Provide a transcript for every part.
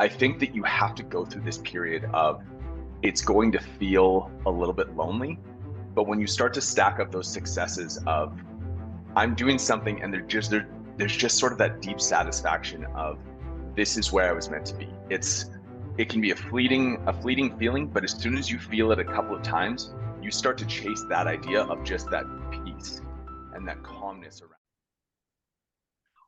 I think that you have to go through this period of it's going to feel a little bit lonely, but when you start to stack up those successes of I'm doing something and there's just sort of that deep satisfaction of this is where I was meant to be. It can be a fleeting feeling, but as soon as you feel it a couple of times, you start to chase that idea of just that peace and that calmness around.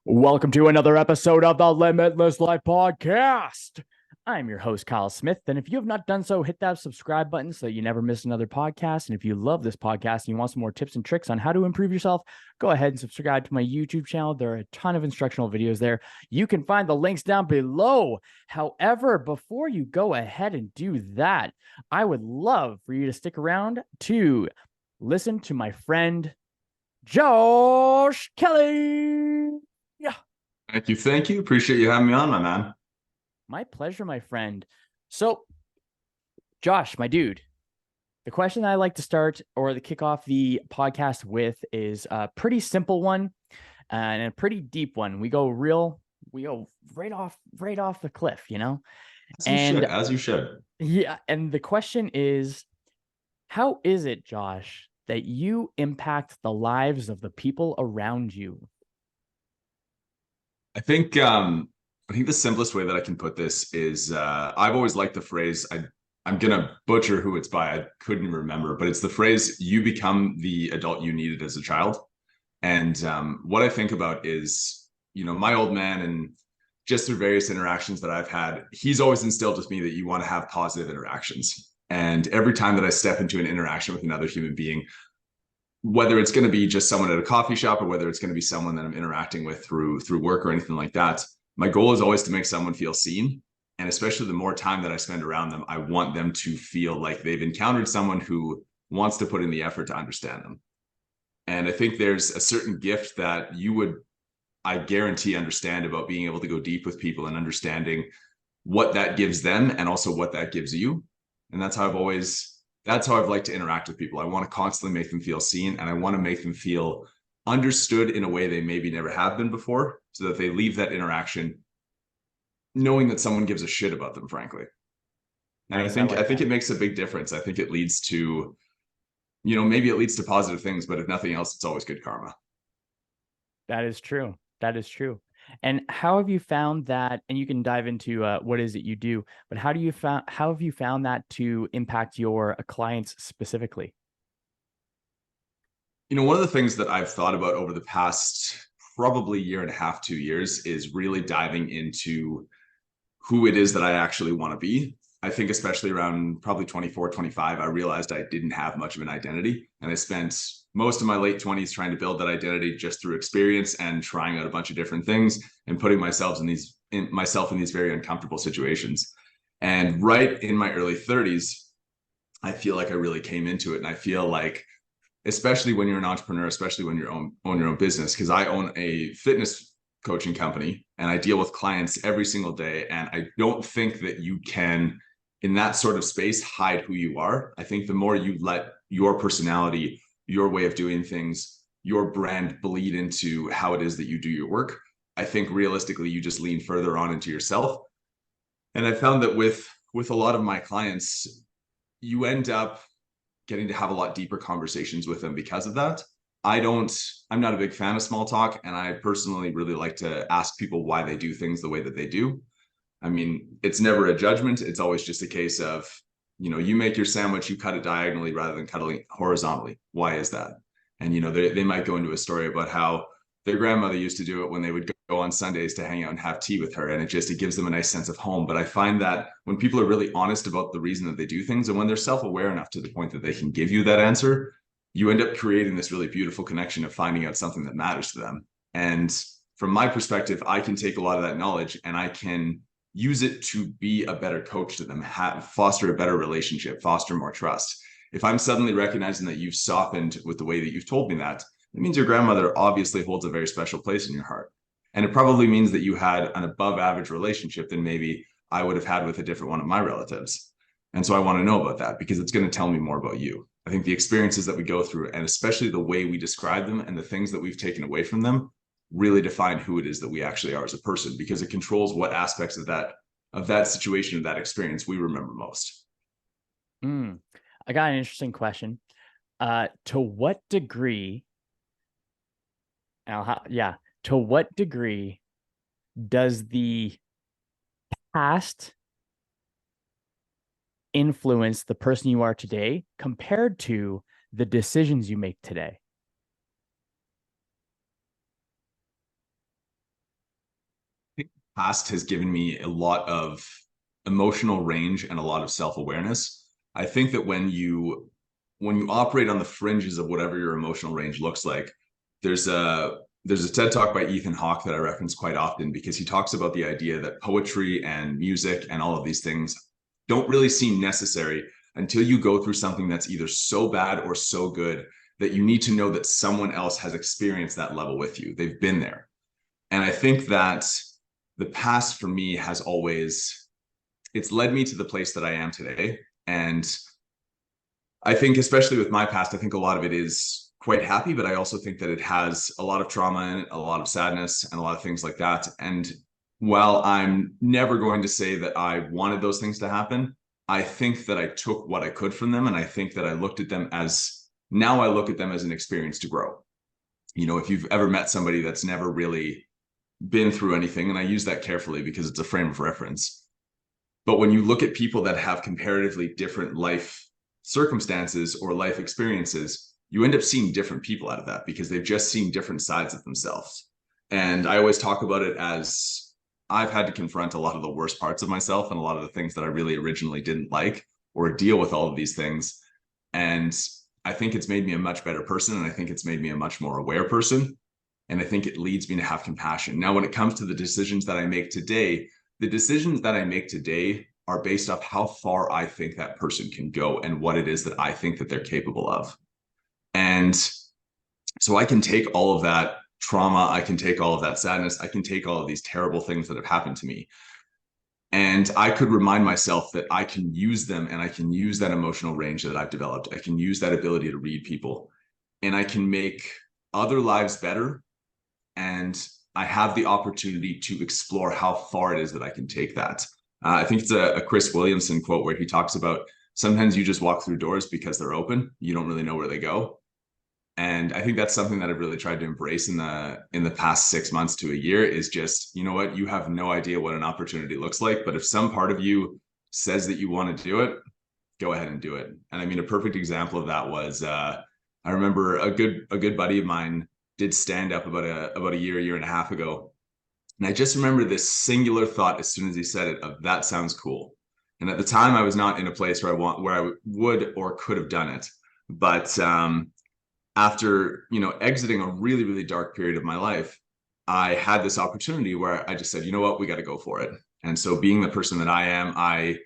Welcome to another episode of the Limitless Life Podcast. I'm your host, Kyle Smith. And if you have not done so, hit that subscribe button so that you never miss another podcast. And if you love this podcast and you want some more tips and tricks on how to improve yourself, go ahead and subscribe to my YouTube channel. There are a ton of instructional videos there. You can find the links down below. However, before you go ahead and do that, I would love for you to stick around to listen to my friend, Josh Kelly. Yeah. Thank you. Appreciate you having me on, my man. My pleasure, my friend. So, Josh, my dude, the question I like to start or to kick off the podcast with is a pretty simple one and a pretty deep one. We go right off the cliff, you know? As you should. Yeah. And the question is, how is it, Josh, that you impact the lives of the people around you? I think the simplest way that I can put this is I've always liked the phrase, I'm going to butcher who it's by. I couldn't remember, but it's the phrase, you become the adult you needed as a child. And what I think about is, my old man, and just through various interactions that I've had, he's always instilled with me that you want to have positive interactions. And every time that I step into an interaction with another human being, whether it's going to be just someone at a coffee shop or whether it's going to be someone that I'm interacting with through work or anything like that, my goal is always to make someone feel seen. And especially the more time that I spend around them, I want them to feel like they've encountered someone who wants to put in the effort to understand them. And I think there's a certain gift that you would, I guarantee, understand about being able to go deep with people and understanding what that gives them and also what that gives you. And that's how I've liked to interact with people. I want to constantly make them feel seen, and I want to make them feel understood in a way they maybe never have been before, so that they leave that interaction knowing that someone gives a shit about them, frankly. And I think it makes a big difference. I think it leads to, maybe it leads to positive things, but if nothing else, it's always good karma. That is true. And how have you found that? And you can dive into what is it you do, but how have you found that to impact your clients specifically? One of the things that I've thought about over the past probably year and a half, 2 years, is really diving into who it is that I actually want to be. I think especially around probably 24, 25, I realized I didn't have much of an identity. And I spent most of my late 20s trying to build that identity just through experience and trying out a bunch of different things and putting myself in these very uncomfortable situations. And right in my early 30s, I feel like I really came into it. And I feel like, especially when you're an entrepreneur, especially when you own your own business, because I own a fitness coaching company and I deal with clients every single day. And I don't think that you can, in that sort of space, hide who you are. I think the more you let your personality, your way of doing things, your brand bleed into how it is that you do your work, I think realistically, you just lean further on into yourself. And I found that with a lot of my clients, you end up getting to have a lot deeper conversations with them because of that. I'm not a big fan of small talk, and I personally really like to ask people why they do things the way that they do. I mean, it's never a judgment. It's always just a case of, you make your sandwich, you cut it diagonally rather than cutting it horizontally. Why is that? And, they might go into a story about how their grandmother used to do it when they would go on Sundays to hang out and have tea with her. And it gives them a nice sense of home. But I find that when people are really honest about the reason that they do things, and when they're self-aware enough to the point that they can give you that answer, you end up creating this really beautiful connection of finding out something that matters to them. And from my perspective, I can take a lot of that knowledge and I can use it to be a better coach to them, foster a better relationship, foster more trust. If I'm suddenly recognizing that you've softened with the way that you've told me that, it means your grandmother obviously holds a very special place in your heart. And it probably means that you had an above average relationship than maybe I would have had with a different one of my relatives. And so I want to know about that because it's going to tell me more about you. I think the experiences that we go through, and especially the way we describe them and the things that we've taken away from them, really define who it is that we actually are as a person, because it controls what aspects of of that situation, of that experience, we remember most. I got an interesting question. To what degree, to what degree does the past influence the person you are today compared to the decisions you make today? I think the past has given me a lot of emotional range and a lot of self-awareness. I think that when you operate on the fringes of whatever your emotional range looks like, there's a TED talk by Ethan Hawke that I reference quite often, because he talks about the idea that poetry and music and all of these things don't really seem necessary until you go through something that's either so bad or so good that you need to know that someone else has experienced that level with you. They've been there. And I think that the past for me has always, it's led me to the place that I am today. And I think, especially with my past, I think a lot of it is quite happy, but I also think that it has a lot of trauma in it, a lot of sadness, and a lot of things like that. And while I'm never going to say that I wanted those things to happen, I think that I took what I could from them. And I think that I looked at them as, now I look at them as an experience to grow. You know, if you've ever met somebody that's never really been through anything, and I use that carefully because it's a frame of reference, but when you look at people that have comparatively different life circumstances or life experiences, you end up seeing different people out of that because they've just seen different sides of themselves. And I always talk about it as, I've had to confront a lot of the worst parts of myself and a lot of the things that I really originally didn't like, or deal with all of these things. And I think it's made me a much better person. And I think it's made me a much more aware person. And I think it leads me to have compassion. Now, when it comes to the decisions that I make today, the decisions that I make today are based off how far I think that person can go and what it is that I think that they're capable of. And so I can take all of that trauma, I can take all of that sadness, I can take all of these terrible things that have happened to me, and I could remind myself that I can use them, and I can use that emotional range that I've developed. I can use that ability to read people, and I can make other lives better. And I have the opportunity to explore how far it is that I can take that. I think it's a Chris Williamson quote where he talks about, sometimes you just walk through doors because they're open. You don't really know where they go. And I think that's something that I've really tried to embrace in the past 6 months to a year, is just, you know what, you have no idea what an opportunity looks like. But if some part of you says that you want to do it, go ahead and do it. And I mean, a perfect example of that was, I remember a good buddy of mine did stand up about a year and a half ago. And I just remember this singular thought as soon as he said it, of, that sounds cool. And at the time I was not in a place where I would or could have done it. But after, you know, exiting a really, really dark period of my life, I had this opportunity where I just said, you know what, we got to go for it. And so, being the person that I am, I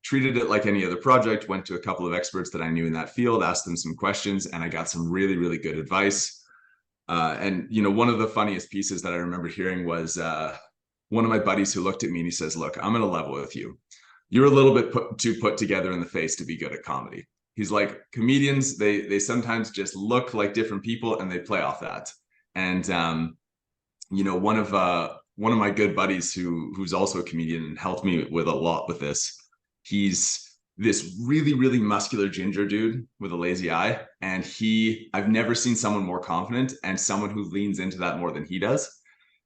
treated it like any other project, went to a couple of experts that I knew in that field, asked them some questions, and I got some really, really good advice. And, you know, one of the funniest pieces that I remember hearing was one of my buddies who looked at me and he says, look, I'm going to level with you. You're a little bit too put together in the face to be good at comedy. He's like, comedians, they sometimes just look like different people and they play off that. And, you know, one of my good buddies who's also a comedian and helped me with a lot with this, he's this really, really muscular ginger dude with a lazy eye. And I've never seen someone more confident and someone who leans into that more than he does.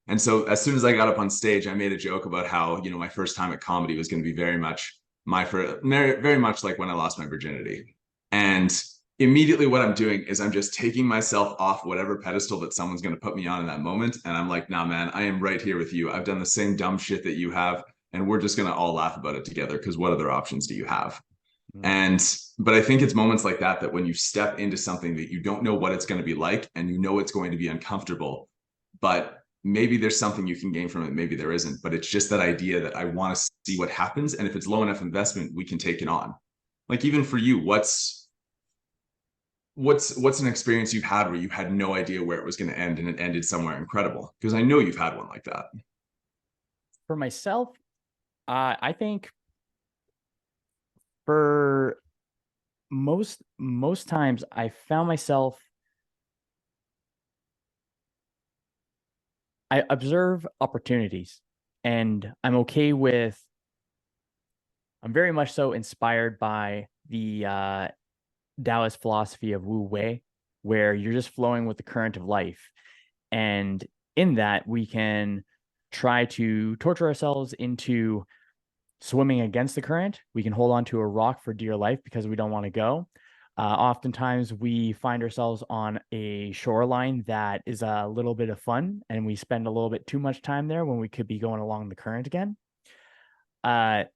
And so as soon as I got up on stage, I made a joke about how, you know, my first time at comedy was going to be very much like when I lost my virginity. And immediately what I'm doing is I'm just taking myself off whatever pedestal that someone's going to put me on in that moment. And I'm like, nah, man, I am right here with you. I've done the same dumb shit that you have. And we're just going to all laugh about it together, because what other options do you have? But I think it's moments like that when you step into something that you don't know what it's going to be like, and you know it's going to be uncomfortable, but maybe there's something you can gain from it, maybe there isn't. But it's just that idea that I want to see what happens, and if it's low enough investment, we can take it on. Like, even for you, what's an experience you've had where you had no idea where it was going to end and it ended somewhere incredible? Because I know you've had one like that. For myself, I think for most times I found myself, I observe opportunities and I'm okay with I'm very much so inspired by the Taoist philosophy of Wu Wei, where you're just flowing with the current of life. And in that, we can try to torture ourselves into swimming against the current. We can hold on to a rock for dear life because we don't want to go. Oftentimes, we find ourselves on a shoreline that is a little bit of fun, and we spend a little bit too much time there when we could be going along the current again. But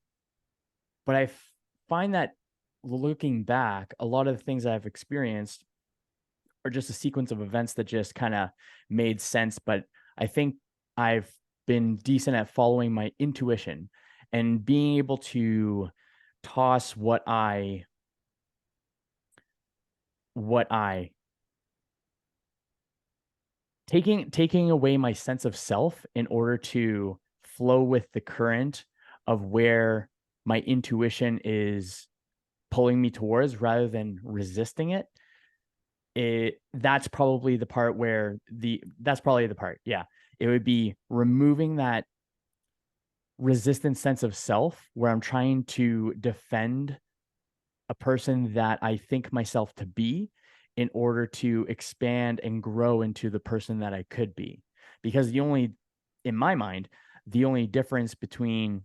I find that looking back, a lot of the things I've experienced are just a sequence of events that just kind of made sense. But I think I've been decent at following my intuition and being able to toss what I taking away my sense of self in order to flow with the current of where my intuition is pulling me towards rather than resisting it. That's probably the part. Yeah. It would be removing that resistant sense of self where I'm trying to defend a person that I think myself to be in order to expand and grow into the person that I could be. Because in my mind, the only difference between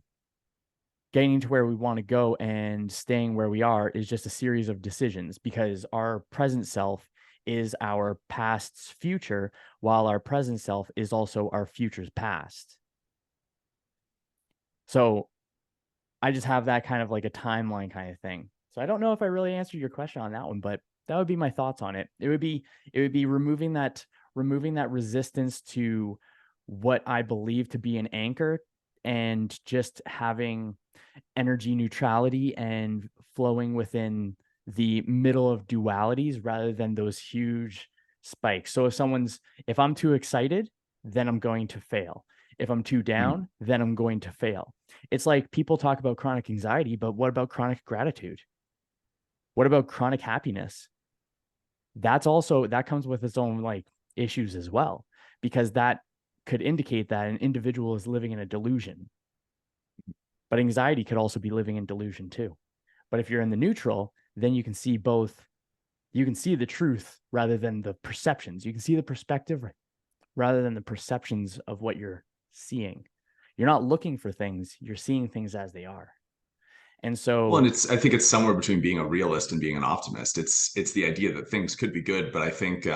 getting to where we want to go and staying where we are is just a series of decisions, because our present self is our past's future, while our present self is also our future's past. So I just have that kind of like a timeline kind of thing. So I don't know if I really answered your question on that one, but that would be my thoughts on it. It would be removing that resistance to what I believe to be an anchor, and just having energy neutrality and flowing within the middle of dualities rather than those huge spikes. So if I'm too excited, then I'm going to fail. If I'm too down, then I'm going to fail. It's like people talk about chronic anxiety, but what about chronic gratitude? What about chronic happiness? That comes with its own like issues as well, because that could indicate that an individual is living in a delusion. But anxiety could also be living in delusion too. But if you're in the neutral, then you can see both. You can see the truth rather than the perceptions. You can see the perspective rather than the perceptions of what you're seeing. You're not looking for things, you're seeing things as they are. And so, well, and I think it's somewhere between being a realist and being an optimist. It's the idea that things could be good, but I think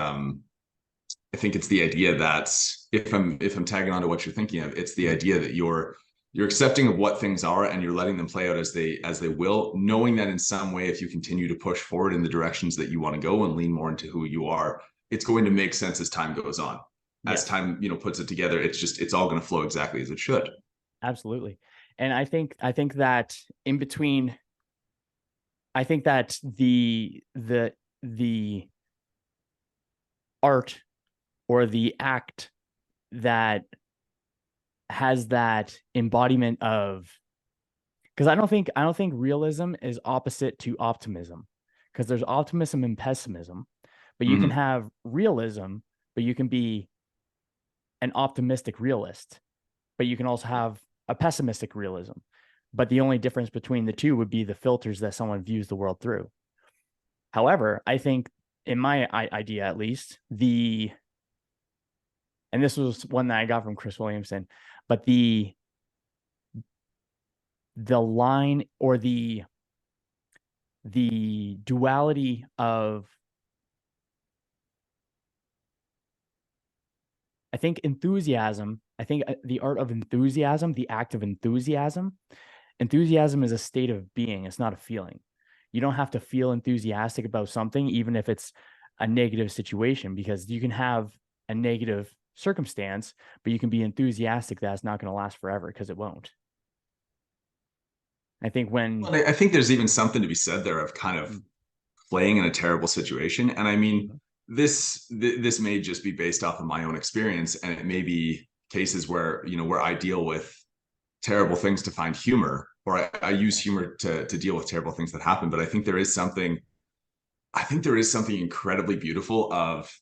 it's the idea that if I'm tagging on to what you're thinking of, it's the idea that you're accepting of what things are and you're letting them play out as they will, knowing that in some way, if you continue to push forward in the directions that you want to go and lean more into who you are, it's going to make sense as time goes on. As time, puts it together, it's all going to flow exactly as it should. Absolutely. And I think that in between, I think that the art or the act that has that embodiment of, because I don't think realism is opposite to optimism, because there's optimism and pessimism, but you can have realism, but you can be an optimistic realist, but you can also have a pessimistic realism. But the only difference between the two would be the filters that someone views the world through. However, I think in my idea, at least, and this was one that I got from Chris Williamson, but the line or the duality of, I think enthusiasm, the art of enthusiasm, the act of enthusiasm is a state of being. It's not a feeling. You don't have to feel enthusiastic about something, even if it's a negative situation, because you can have a negative circumstance, but you can be enthusiastic that it's not going to last forever, because it won't. I think I think there's even something to be said there of kind of playing in a terrible situation. And I mean, this may just be based off of my own experience, and it may be cases where I deal with terrible things to find humor, or I use humor to deal with terrible things that happen. But I think there is something incredibly beautiful of,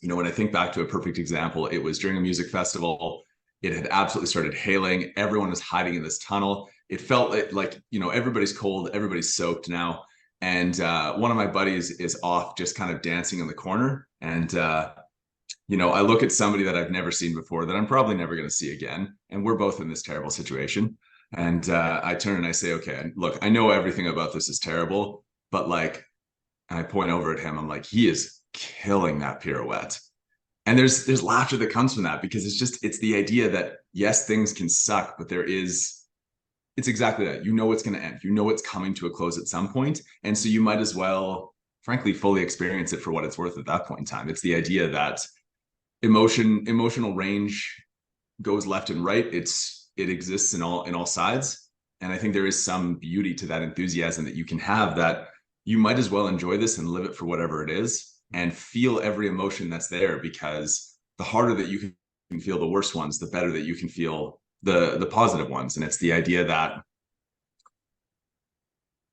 when I think back to a perfect example, it was during a music festival. It had absolutely started hailing. Everyone was hiding in this tunnel. it felt like, everybody's cold, everybody's soaked now. And one of my buddies is off just kind of dancing in the corner. And, I look at somebody that I've never seen before that I'm probably never going to see again. And we're both in this terrible situation. And I turn and I say, okay, look, I know everything about this is terrible, but like, and I point over at him, I'm like, he is killing that pirouette. And there's laughter that comes from that, because it's the idea that yes, things can suck, but it's exactly that. It's going to end. It's coming to a close at some point. And so you might as well, frankly, fully experience it for what it's worth at that point in time. It's the idea that emotional range goes left and right. It exists in all sides. And I think there is some beauty to that enthusiasm that you can have, that you might as well enjoy this and live it for whatever it is, and feel every emotion that's there, because the harder that you can feel the worst ones, the better that you can feel the positive ones. And it's the idea that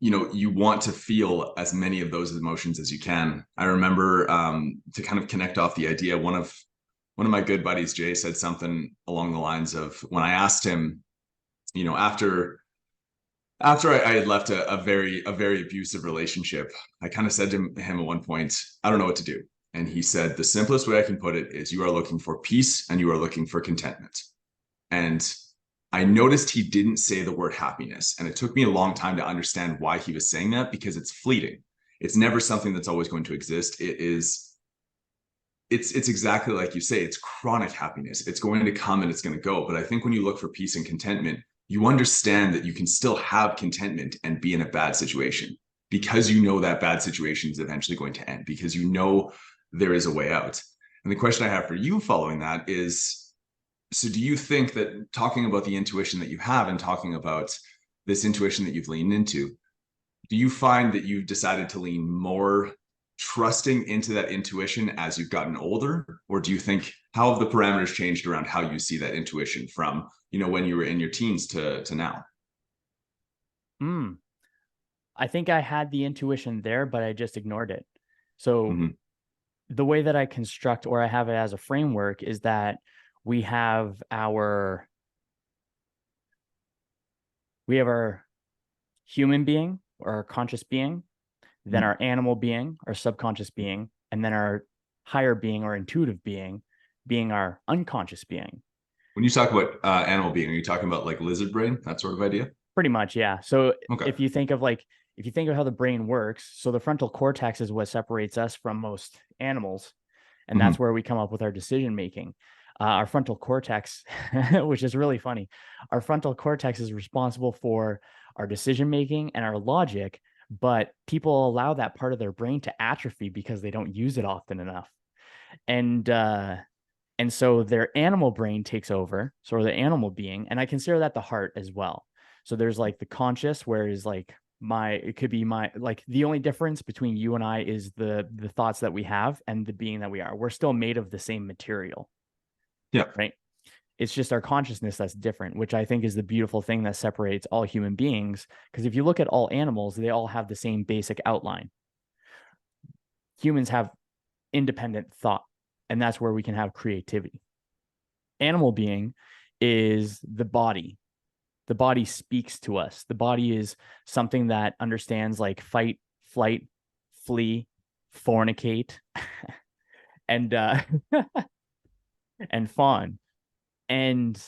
you want to feel as many of those emotions as you can. I remember to kind of connect off the idea, one of my good buddies, Jay, said something along the lines of, when I asked him, after I had left a very abusive relationship, I kind of said to him at one point, I don't know what to do. And he said, the simplest way I can put it is, you are looking for peace and you are looking for contentment. And I noticed he didn't say the word happiness. And it took me a long time to understand why he was saying that, because it's fleeting. It's never something that's always going to exist. It's exactly like you say, it's chronic happiness. It's going to come and it's going to go. But I think when you look for peace and contentment, you understand that you can still have contentment and be in a bad situation, because that bad situation is eventually going to end, because there is a way out. And the question I have for you following that is, so do you think that, talking about the intuition that you have and talking about this intuition that you've leaned into, do you find that you've decided to lean more trusting into that intuition as you've gotten older? Or do you think, how have the parameters changed around how you see that intuition from, when you were in your teens to now? I think I had the intuition there, but I just ignored it. So the way that I construct, or I have it as a framework, is that we have our human being, or our conscious being, then our animal being, our subconscious being, and then our higher being, or intuitive being our unconscious being. When you talk about animal being, are you talking about like lizard brain, that sort of idea? Pretty much, yeah. So okay. if you think of how the brain works, so the frontal cortex is what separates us from most animals, and that's where we come up with our decision making. Our frontal cortex, which is really funny, our frontal cortex is responsible for our decision making and our logic, but people allow that part of their brain to atrophy because they don't use it often enough. And so their animal brain takes over, so the animal being, and I consider that the heart as well. So there's like the conscious, whereas like the only difference between you and I is the thoughts that we have and the being that we are. We're still made of the same material. Yeah. Right. It's just our consciousness that's different, which I think is the beautiful thing that separates all human beings. Because if you look at all animals, they all have the same basic outline. Humans have independent thought, and that's where we can have creativity. Animal being is the body. The body speaks to us. The body is something that understands like fight, flight, flee, fornicate, and and fawn. And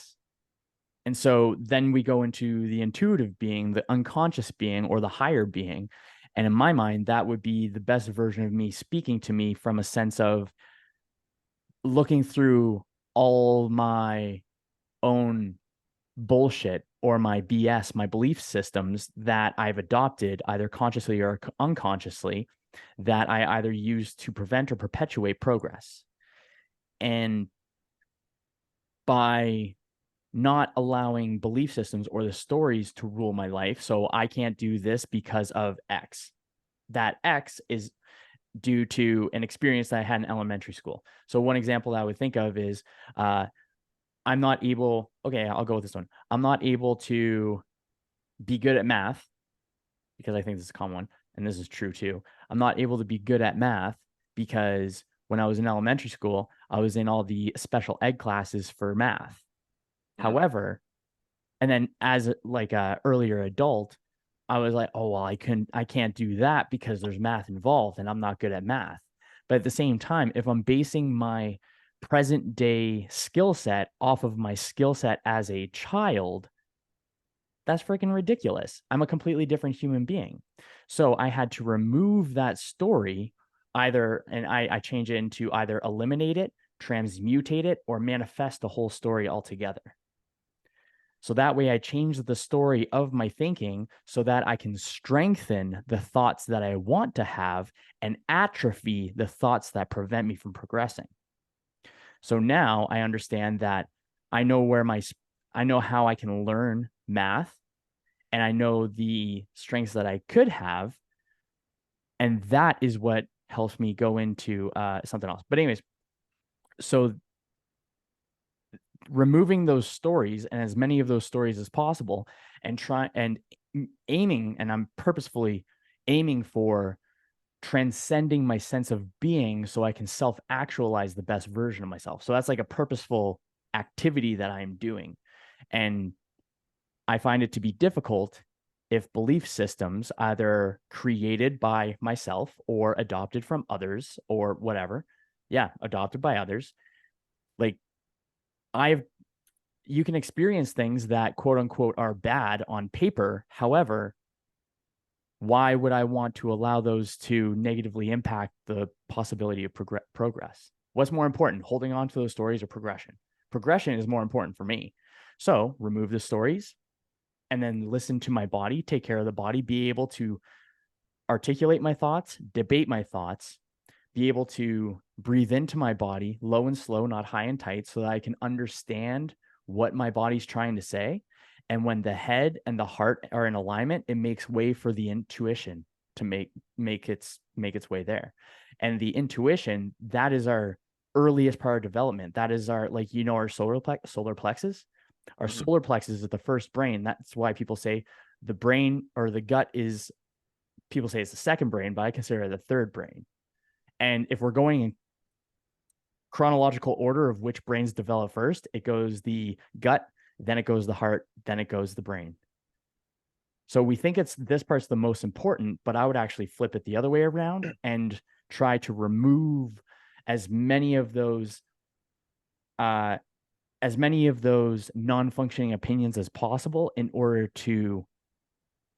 so then we go into the intuitive being, the unconscious being, or the higher being. And in my mind, that would be the best version of me speaking to me from a sense of looking through all my own bullshit, or my BS, my belief systems that I've adopted either consciously or unconsciously, that I either use to prevent or perpetuate progress. And by not allowing belief systems or the stories to rule my life, so I can't do this because of X. That X is due to an experience that I had in elementary school. So one example that I would think of is I'm not able, okay, I'll go with this one. I'm not able to be good at math, because I think this is a common one, and this is true too. I'm not able to be good at math because when I was in elementary school, I was in all the special ed classes for math. However, And then as like a earlier adult, I was like, oh, well, I can't do that because there's math involved and I'm not good at math. But at the same time, if I'm basing my present day skill set off of my skill set as a child, that's freaking ridiculous. I'm a completely different human being. So I had to remove that story and I change it into either eliminate it, transmutate it, or manifest the whole story altogether. So that way I change the story of my thinking so that I can strengthen the thoughts that I want to have and atrophy the thoughts that prevent me from progressing. So now I understand that I know how I can learn math, and I know the strengths that I could have. And that is what helps me go into something else. But anyways, so removing those stories, and as many of those stories as possible, and aiming, and I'm purposefully aiming for transcending my sense of being so I can self-actualize the best version of myself. So that's like a purposeful activity that I'm doing. And I find it to be difficult if belief systems, either created by myself or adopted from others or whatever, adopted by others, like you can experience things that quote unquote are bad on paper. However, why would I want to allow those to negatively impact the possibility of progress? What's more important, holding on to those stories or progression? Progression is more important for me. So remove the stories and then listen to my body, take care of the body, be able to articulate my thoughts, debate my thoughts, be able to breathe into my body, low and slow, not high and tight, so that I can understand what my body's trying to say. And when the head and the heart are in alignment, it makes way for the intuition to make its way there. And the intuition, that is our earliest part of development. That is our, like, our solar plexus. Our solar plexus is the first brain. That's why people say the brain or the gut is, people say it's the second brain, but I consider it the third brain. And if we're going in chronological order of which brains develop first, it goes the gut, then it goes the heart, then it goes the brain. So we think this part's the most important, but I would actually flip it the other way around and try to remove as many of those non-functioning opinions as possible in order to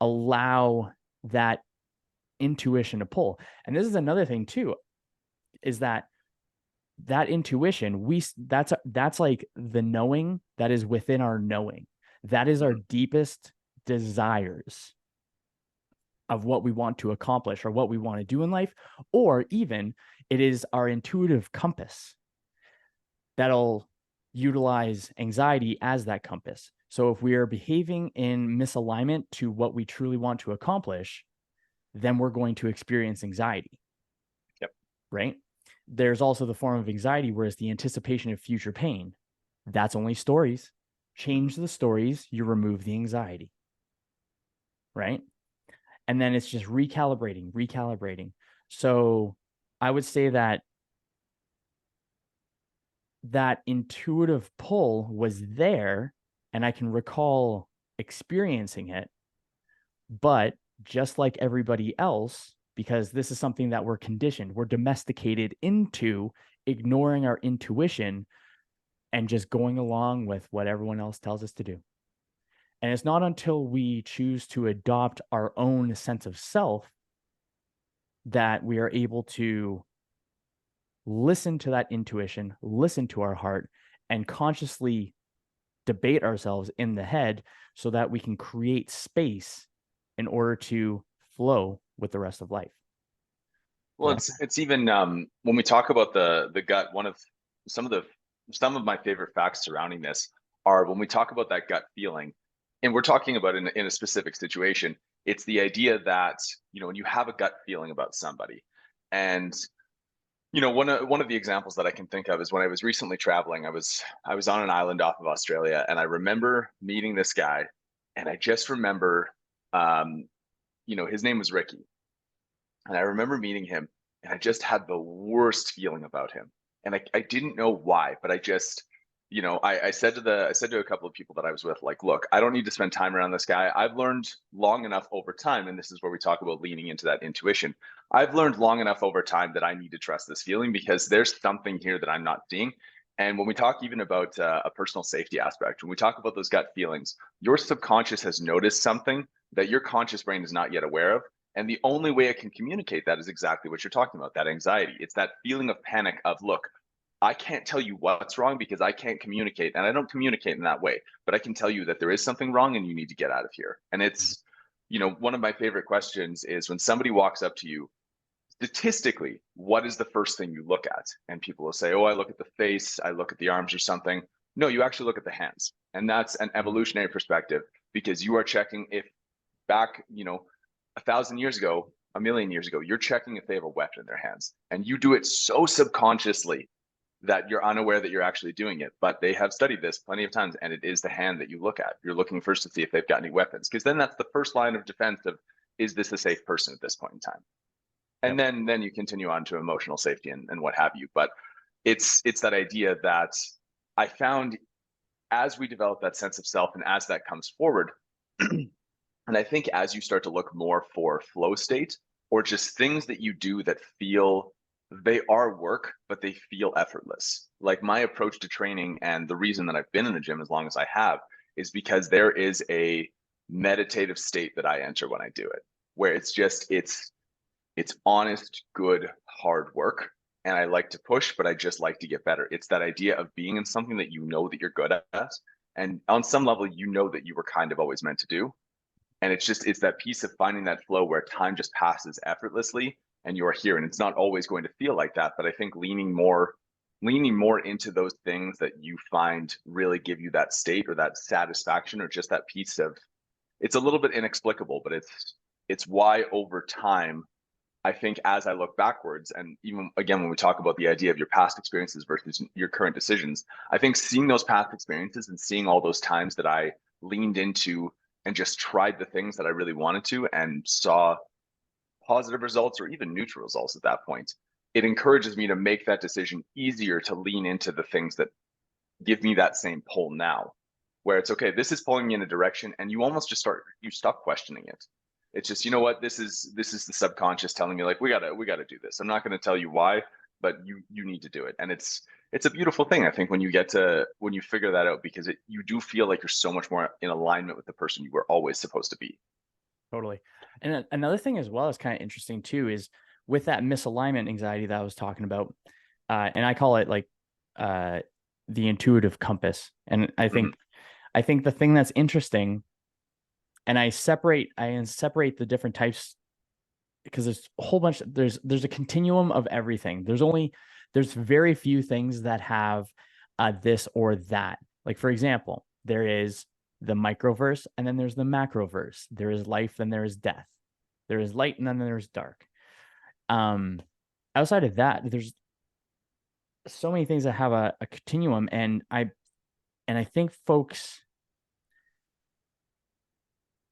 allow that intuition to pull. And this is another thing too, is that intuition, that's like the knowing that is within our knowing. That is our deepest desires of what we want to accomplish or what we want to do in life, or even it is our intuitive compass that'll utilize anxiety as that compass. So if we are behaving in misalignment to what we truly want to accomplish, then we're going to experience anxiety. Yep. Right? There's also the form of anxiety where it's the anticipation of future pain. That's only stories. Change the stories, you remove the anxiety. Right? And then it's just recalibrating. So I would say that intuitive pull was there, and I can recall experiencing it. But just like everybody else, because this is something that we're conditioned, we're domesticated into ignoring our intuition and just going along with what everyone else tells us to do. And it's not until we choose to adopt our own sense of self that we are able to listen to that intuition, listen to our heart, and consciously debate ourselves in the head so that we can create space in order to flow with the rest of life. Well, it's even when we talk about the gut, one of some of my favorite facts surrounding this are when we talk about that gut feeling, and we're talking about in a specific situation, it's the idea that, when you have a gut feeling about somebody, and one of the examples that I can think of is when I was recently traveling. I was on an island off of Australia, and I remember meeting this guy, and I just remember, his name was Ricky. And I remember meeting him, and I just had the worst feeling about him. And I didn't know why, but I said to a couple of people that I was with, like, look, I don't need to spend time around this guy. I've learned long enough over time, and this is where we talk about leaning into that intuition. I've learned long enough over time that I need to trust this feeling because there's something here that I'm not seeing. And when we talk even about a personal safety aspect, when we talk about those gut feelings, your subconscious has noticed something that your conscious brain is not yet aware of. And the only way it can communicate that is exactly what you're talking about, that anxiety. It's that feeling of panic of, look, I can't tell you what's wrong because I can't communicate, and I don't communicate in that way, but I can tell you that there is something wrong and you need to get out of here. And it's, one of my favorite questions is when somebody walks up to you, statistically, what is the first thing you look at? And people will say, oh, I look at the face, I look at the arms or something. No, you actually look at the hands. And that's an evolutionary perspective because you are checking if back, 1,000 years ago, a million years ago, you're checking if they have a weapon in their hands. And you do it so subconsciously that you're unaware that you're actually doing it. But they have studied this plenty of times, and it is the hand that you look at. You're looking first to see if they've got any weapons, because then that's the first line of defense of, is this a safe person at this point in time? And then you continue on to emotional safety and what have you. But it's that idea that I found as we develop that sense of self and as that comes forward, and I think as you start to look more for flow state or just things that you do that feel they are work, but they feel effortless. Like my approach to training and the reason that I've been in the gym as long as I have is because there is a meditative state that I enter when I do it, where it's honest, good, hard work. And I like to push, but I just like to get better. It's that idea of being in something that you know that you're good at. And on some level, you know that you were kind of always meant to do. And it's that piece of finding that flow where time just passes effortlessly and you're here. And it's not always going to feel like that. But I think leaning more into those things that you find really give you that state or that satisfaction or just that piece of, it's a little bit inexplicable, but it's why over time, I think as I look backwards, and even again, when we talk about the idea of your past experiences versus your current decisions, I think seeing those past experiences and seeing all those times that I leaned into and just tried the things that I really wanted to and saw positive results or even neutral results at that point, it encourages me to make that decision easier to lean into the things that give me that same pull now, where it's okay, this is pulling me in a direction and you almost just stop questioning it. It's just, you know what, this is the subconscious telling me like, we gotta do this. I'm not going to tell you why, but you need to do it. And it's a beautiful thing, I think, when you figure that out, because you do feel like you're so much more in alignment with the person you were always supposed to be. Totally. And another thing as well is kind of interesting too, is with that misalignment anxiety that I was talking about, and I call it like the intuitive compass. And I think the thing that's interesting, and I separate the different types because there's a whole bunch. There's a continuum of everything. There's very few things that have this or that. Like, for example, there is the microverse and then there's the macroverse. There is life and there is death. There is light and then there's dark. Outside of that, there's so many things that have a continuum, and I think folks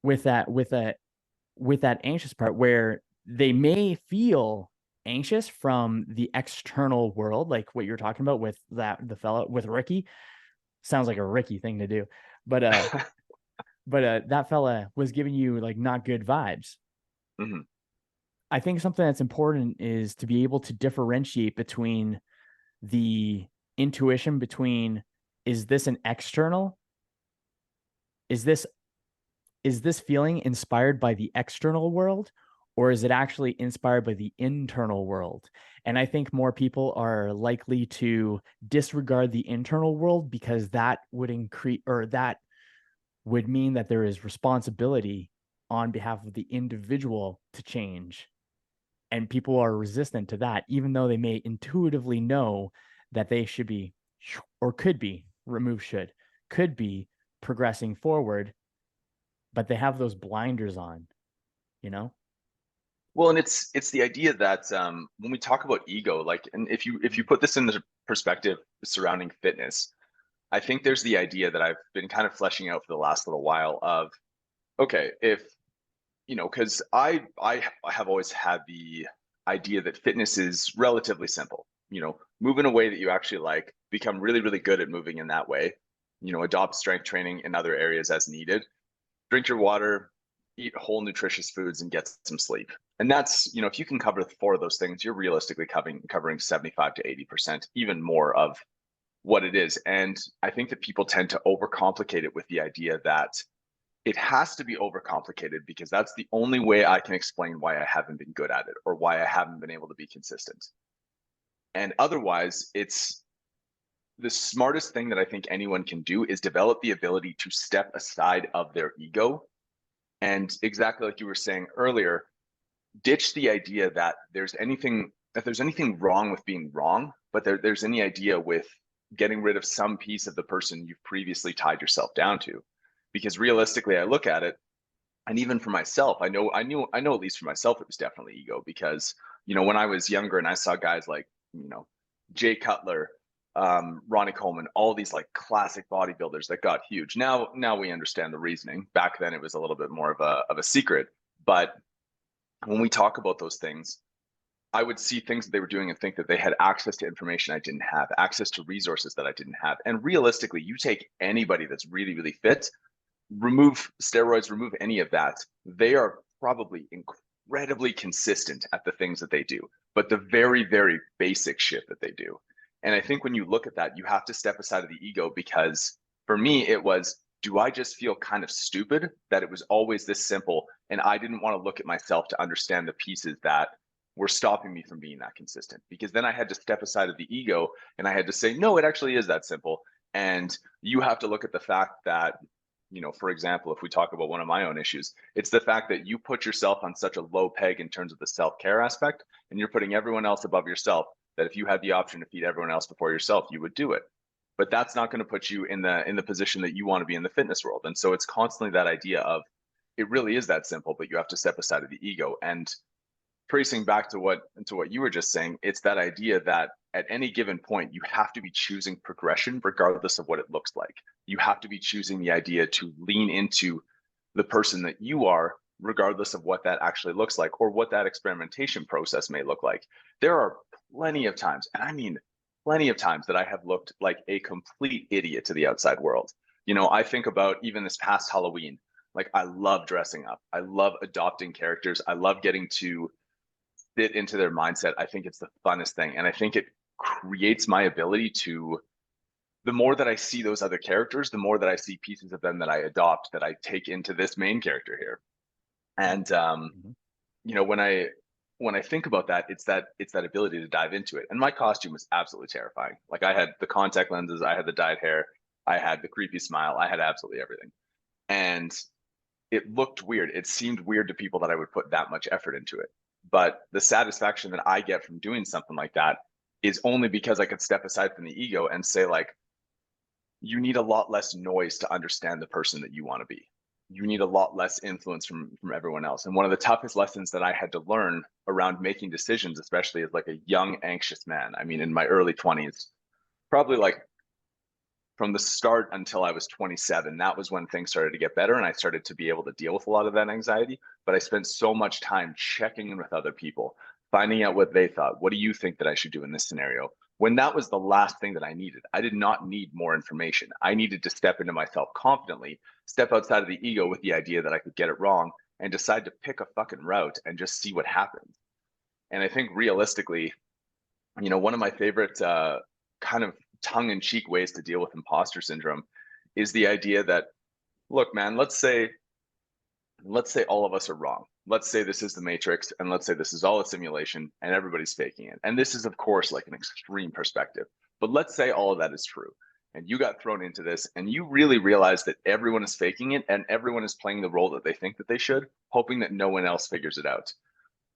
with that anxious part where they may feel anxious from the external world, like what you're talking about with the fella with Ricky. Sounds like a Ricky thing to do, but that fella was giving you like not good vibes. Mm-hmm. I think something that's important is to be able to differentiate between the intuition between, is this an external? Is this feeling inspired by the external world, or is it actually inspired by the internal world? And I think more people are likely to disregard the internal world because that would increase, or that would mean that there is responsibility on behalf of the individual to change. And people are resistant to that, even though they may intuitively know that they should be, or could be, could be progressing forward, but they have those blinders on, you know? Well, and it's the idea that when we talk about ego, like, and if you put this in the perspective surrounding fitness, I think there's the idea that I've been kind of fleshing out for the last little while of, okay, if, because I have always had the idea that fitness is relatively simple, move in a way that you actually like, become really, really good at moving in that way. Adopt strength training in other areas as needed. Drink your water, eat whole nutritious foods, and get some sleep. And that's, if you can cover 4 of those things, you're realistically covering 75 to 80%, even more of what it is. And I think that people tend to overcomplicate it with the idea that it has to be overcomplicated because that's the only way I can explain why I haven't been good at it or why I haven't been able to be consistent. And otherwise, it's the smartest thing that I think anyone can do is develop the ability to step aside of their ego. And exactly like you were saying earlier, ditch the idea that there's anything wrong with being wrong, but there's any idea with getting rid of some piece of the person you've previously tied yourself down to. Because realistically, I look at it, and even for myself, I know at least for myself, it was definitely ego. Because when I was younger and I saw guys like Jay Cutler, Ronnie Coleman, all these like classic bodybuilders that got huge. Now we understand the reasoning. Back then, it was a little bit more of a secret. But when we talk about those things, I would see things that they were doing and think that they had access to information I didn't have, access to resources that I didn't have. And realistically, you take anybody that's really, really fit, remove steroids, remove any of that, they are probably incredibly consistent at the things that they do, but the very, very basic shit that they do. And I think when you look at that, you have to step aside of the ego, because for me, it was, do I just feel kind of stupid that it was always this simple and I didn't want to look at myself to understand the pieces that were stopping me from being that consistent? Because then I had to step aside of the ego and I had to say, no, it actually is that simple. And you have to look at the fact that, for example, if we talk about one of my own issues, it's the fact that you put yourself on such a low peg in terms of the self-care aspect, and you're putting everyone else above yourself, that if you had the option to feed everyone else before yourself, you would do it. But that's not going to put you in the position that you want to be in the fitness world. And so it's constantly that idea of, it really is that simple, but you have to step aside of the ego. And tracing back to what you were just saying, it's that idea that at any given point, you have to be choosing progression regardless of what it looks like. You have to be choosing the idea to lean into the person that you are, regardless of what that actually looks like or what that experimentation process may look like. There are plenty of times, and I mean plenty of times, that I have looked like a complete idiot to the outside world. I think about even this past Halloween, like I love dressing up. I love adopting characters. I love getting to fit into their mindset. I think it's the funnest thing. And I think it creates my ability to, the more that I see those other characters, the more that I see pieces of them that I adopt, that I take into this main character here. And, when I think about that, it's that ability to dive into it. And my costume was absolutely terrifying. Like I had the contact lenses, I had the dyed hair, I had the creepy smile, I had absolutely everything. And it looked weird. It seemed weird to people that I would put that much effort into it. But the satisfaction that I get from doing something like that is only because I could step aside from the ego and say, like, you need a lot less noise to understand the person that you want to be. You need a lot less influence from everyone else. And one of the toughest lessons that I had to learn around making decisions, especially as like a young, anxious man, I mean, in my early 20s, probably like from the start until I was 27, that was when things started to get better and I started to be able to deal with a lot of that anxiety. But I spent so much time checking in with other people, finding out what they thought. What do you think that I should do in this scenario? When that was the last thing that I needed. I did not need more information. I needed to step into myself confidently, step outside of the ego with the idea that I could get it wrong, and decide to pick a fucking route and just see what happens. And I think realistically, one of my favorite kind of tongue-in-cheek ways to deal with imposter syndrome is the idea that, look, man, let's say all of us are wrong. Let's say this is the Matrix, and let's say this is all a simulation and everybody's faking it. And this is, of course, like an extreme perspective. But let's say all of that is true. And you got thrown into this and you really realize that everyone is faking it and everyone is playing the role that they think that they should, hoping that no one else figures it out.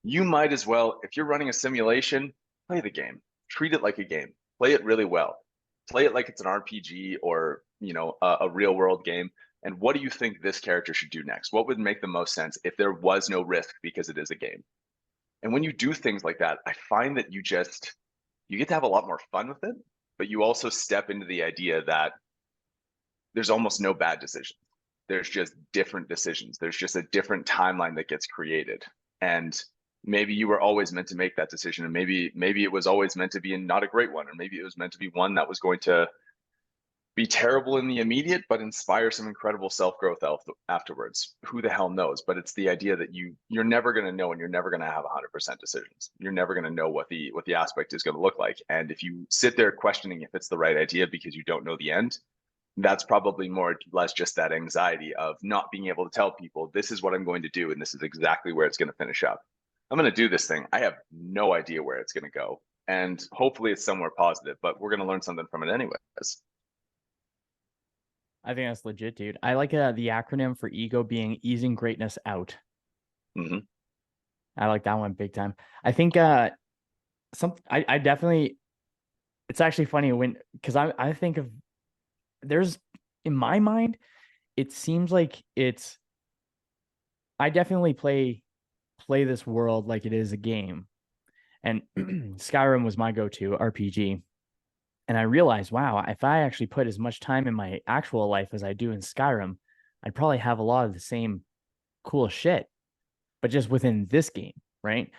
You might as well, if you're running a simulation, play the game. Treat it like a game. Play it really well. Play it like it's an RPG or, a real world game. And what do you think this character should do next? What would make the most sense if there was no risk because it is a game? And when you do things like that, I find that you get to have a lot more fun with it, but you also step into the idea that there's almost no bad decisions. There's just different decisions. There's just a different timeline that gets created. And Maybe you were always meant to make that decision, and maybe it was always meant to be not a great one, or maybe it was meant to be one that was going to be terrible in the immediate, but inspire some incredible self-growth afterwards. Who the hell knows? But it's the idea that you're never going to know, and you're never going to have 100% decisions. You're never going to know what the aspect is going to look like. And if you sit there questioning if it's the right idea because you don't know the end, that's probably more or less just that anxiety of not being able to tell people, this is what I'm going to do, and this is exactly where it's going to finish up. I'm going to do this thing. I have no idea where it's going to go. And hopefully it's somewhere positive, but we're going to learn something from it anyways. I think that's legit, dude. I like the acronym for ego being easing greatness out. Mm-hmm. I like that one big time. I think I definitely, it's actually funny because I think of, there's, in my mind, it seems like I definitely play this world like it is a game. And Skyrim was my go-to RPG. And I realized, wow, if I actually put as much time in my actual life as I do in Skyrim, I'd probably have a lot of the same cool shit, but just within this game, right?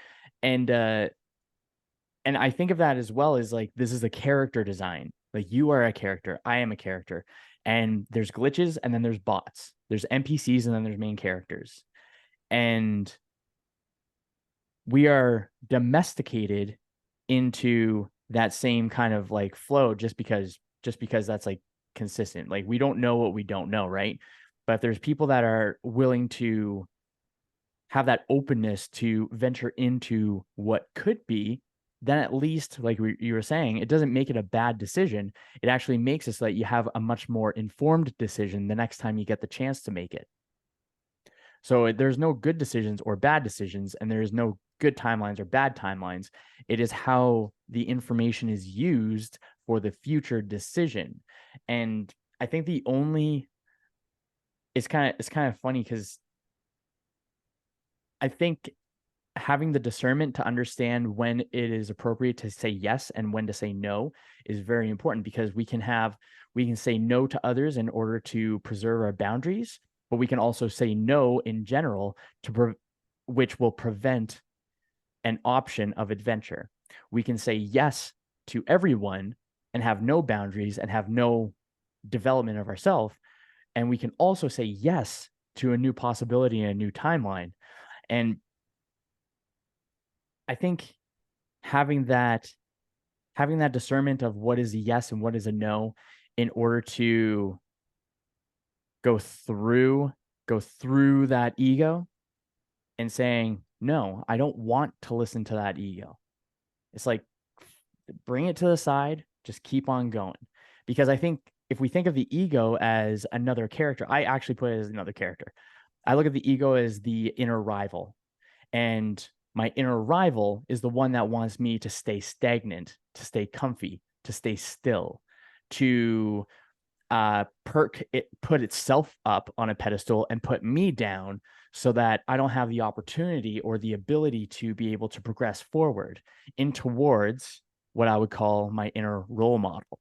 And I think of that as well as like, this is a character design. Like, you are a character, I am a character, and there's glitches, and then there's bots, there's NPCs, and then there's main characters. And we are domesticated into that same kind of like flow just because that's like consistent. Like, we don't know what we don't know, right? But if there's people that are willing to have that openness to venture into what could be, then at least, like you were saying, it doesn't make it a bad decision. It actually makes it so that you have a much more informed decision the next time you get the chance to make it. So there's no good decisions or bad decisions, and there's no good timelines or bad timelines. It is how the information is used for the future decision. And I think it's kind of funny because I think having the discernment to understand when it is appropriate to say yes and when to say no is very important, because we can say no to others in order to preserve our boundaries, but we can also say no in general which will prevent an option of adventure. We can say yes to everyone and have no boundaries and have no development of ourselves. And we can also say yes to a new possibility and a new timeline. And I think having that discernment of what is a yes and what is a no in order to go through that ego and saying, no, I don't want to listen to that ego. It's like, bring it to the side, just keep on going. Because I think if we think of the ego as another character, I actually put it as another character. I look at the ego as the inner rival. And my inner rival is the one that wants me to stay stagnant, to stay comfy, to stay still, to put itself up on a pedestal and put me down, so that I don't have the opportunity or the ability to be able to progress forward in towards what I would call my inner role model.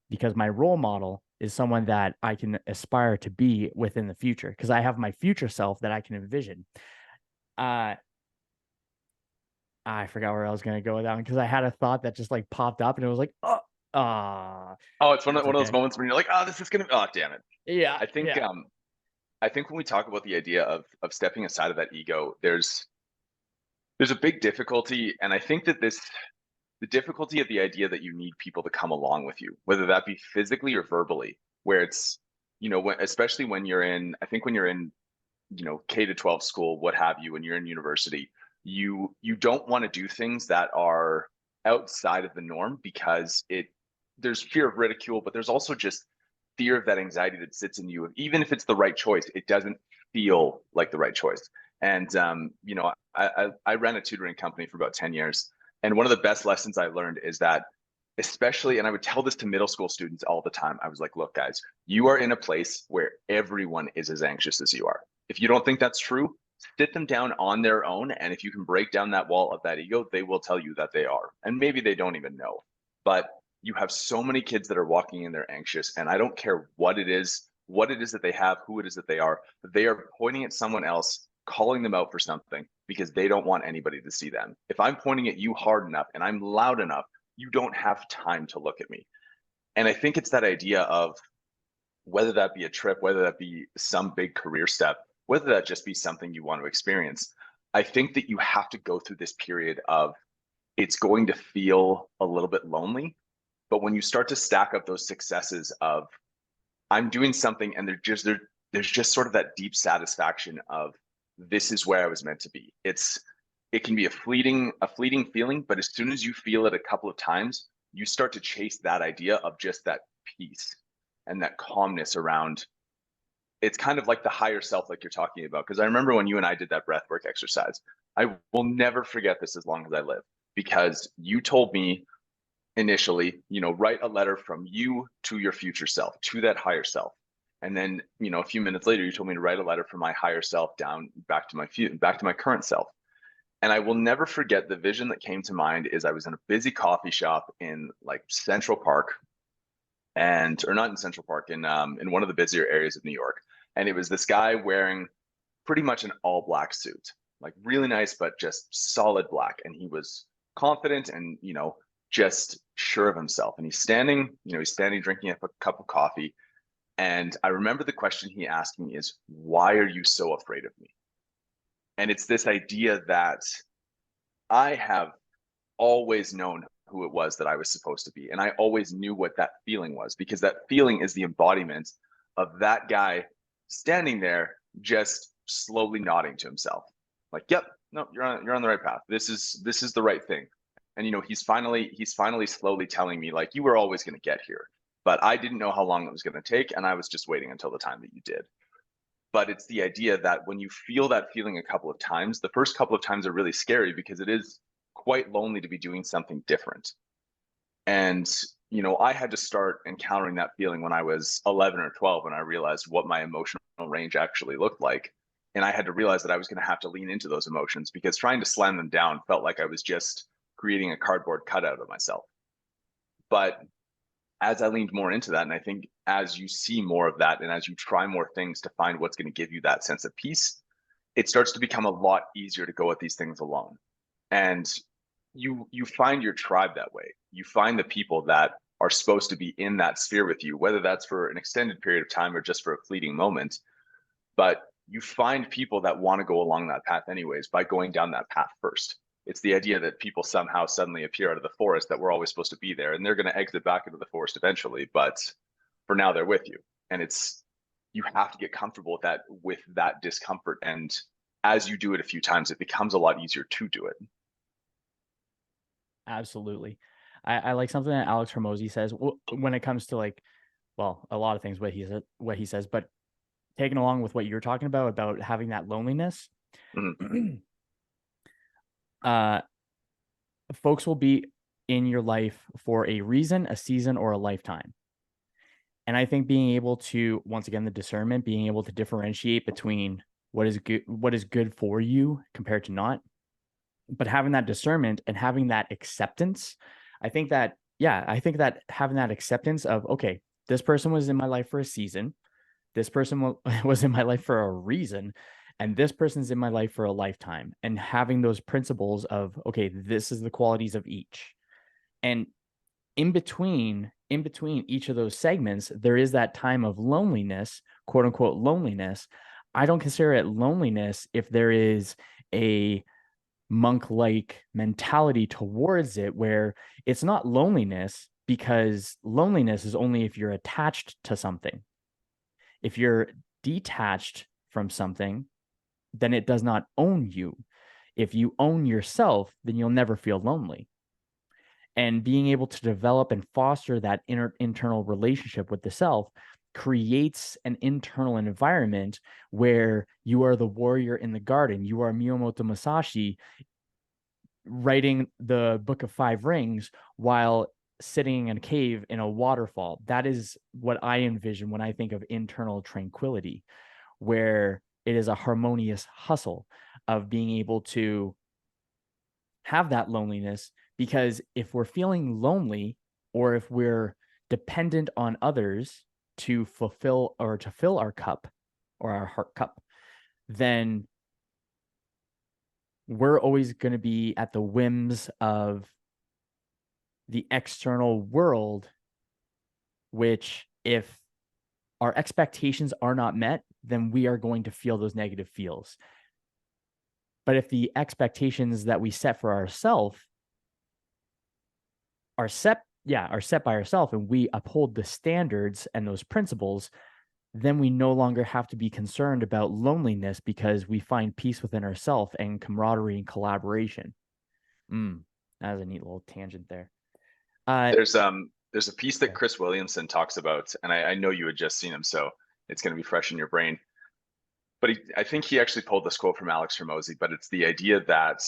Because my role model is someone that I can aspire to be within the future, because I have my future self that I can envision. I forgot where I was going to go with that one, because I had a thought that just like popped up and it was like, It's one of those moments when you're like, this is gonna, damn it. Yeah. I think I think when we talk about the idea of stepping aside of that ego, there's a big difficulty, and I think that the difficulty of the idea that you need people to come along with you, whether that be physically or verbally, where it's, especially when you're in, I think when you're in, K to 12 school, what have you, when you're in university, you don't want to do things that are outside of the norm, because there's fear of ridicule, but there's also just fear of that anxiety that sits in you. Even if it's the right choice, it doesn't feel like the right choice. And I ran a tutoring company for about 10 years. And one of the best lessons I learned is that, especially, and I would tell this to middle school students all the time, I was like, look, guys, you are in a place where everyone is as anxious as you are. If you don't think that's true, sit them down on their own. And if you can break down that wall of that ego, they will tell you that they are. And maybe they don't even know. But you have so many kids that are walking in there anxious, and I don't care what it is that they have, who it is that they are pointing at someone else calling them out for something because they don't want anybody to see them. If I'm pointing at you hard enough and I'm loud enough, you don't have time to look at me. And I think it's that idea of whether that be a trip, whether that be some big career step, whether that just be something you want to experience. I think that you have to go through this period of it's going to feel a little bit lonely. But when you start to stack up those successes of I'm doing something and there's just sort of that deep satisfaction of this is where I was meant to be. It can be a fleeting feeling, but as soon as you feel it a couple of times, you start to chase that idea of just that peace and that calmness around. It's kind of like the higher self, like you're talking about. Because I remember when you and I did that breathwork exercise, I will never forget this as long as I live, because you told me initially, write a letter from you to your future self, to that higher self. And then, a few minutes later, you told me to write a letter from my higher self down back to my current self. And I will never forget the vision that came to mind is I was in a busy coffee shop in like Central Park, or not in Central Park, in one of the busier areas of New York. And it was this guy wearing pretty much an all black suit, like really nice, but just solid black. And he was confident and, just sure of himself. And he's standing drinking a cup of coffee. And I remember the question he asked me is, why are you so afraid of me? And it's this idea that I have always known who it was that I was supposed to be. And I always knew what that feeling was, because that feeling is the embodiment of that guy standing there, just slowly nodding to himself. Like, yep, no, you're on the right path. This is the right thing. And, he's finally slowly telling me, like, you were always going to get here, but I didn't know how long it was going to take. And I was just waiting until the time that you did. But it's the idea that when you feel that feeling a couple of times, the first couple of times are really scary because it is quite lonely to be doing something different. And, I had to start encountering that feeling when I was 11 or 12, when I realized what my emotional range actually looked like. And I had to realize that I was going to have to lean into those emotions, because trying to slam them down felt like I was just creating a cardboard cutout of myself. But as I leaned more into that, and I think as you see more of that, and as you try more things to find what's going to give you that sense of peace, it starts to become a lot easier to go at these things alone. And you find your tribe that way. You find the people that are supposed to be in that sphere with you, whether that's for an extended period of time or just for a fleeting moment. But you find people that want to go along that path anyways by going down that path first. It's the idea that people somehow suddenly appear out of the forest that were always supposed to be there, and they're going to exit back into the forest eventually, but for now they're with you. And you have to get comfortable with that discomfort. And as you do it a few times, it becomes a lot easier to do it. Absolutely. I like something that Alex Hormozy says when it comes to a lot of things, what he says, but taking along with what you're talking about having that loneliness. Mm-hmm. Folks will be in your life for a reason, a season, or a lifetime. And I think being able to, once again, the discernment, being able to differentiate between what is good for you compared to not, but having that discernment and having that acceptance, I think that having that acceptance of, okay, this person was in my life for a season, this person was in my life for a reason, and this person's in my life for a lifetime, and having those principles of, okay, this is the qualities of each. And in between each of those segments, there is that time of loneliness, quote unquote loneliness. I don't consider it loneliness if there is a monk-like mentality towards it, where it's not loneliness, because loneliness is only if you're attached to something. If you're detached from something, then it does not own you. If you own yourself, then you'll never feel lonely. And being able to develop and foster that internal relationship with the self creates an internal environment where you are the warrior in the garden. You are Miyamoto Musashi writing the Book of Five Rings while sitting in a cave in a waterfall. That is what I envision when I think of internal tranquility, where it is a harmonious hustle of being able to have that loneliness. Because if we're feeling lonely, or if we're dependent on others to fulfill or to fill our cup or our heart cup, then we're always going to be at the whims of the external world, which if our expectations are not met, then we are going to feel those negative feels. But if the expectations that we set for ourselves are set by ourselves, and we uphold the standards and those principles, then we no longer have to be concerned about loneliness because we find peace within ourselves and camaraderie and collaboration. That was a neat little tangent there. There's a piece that Chris Williamson talks about, and I know you had just seen him, so it's going to be fresh in your brain. But I think he actually pulled this quote from Alex Hormozy, but it's the idea that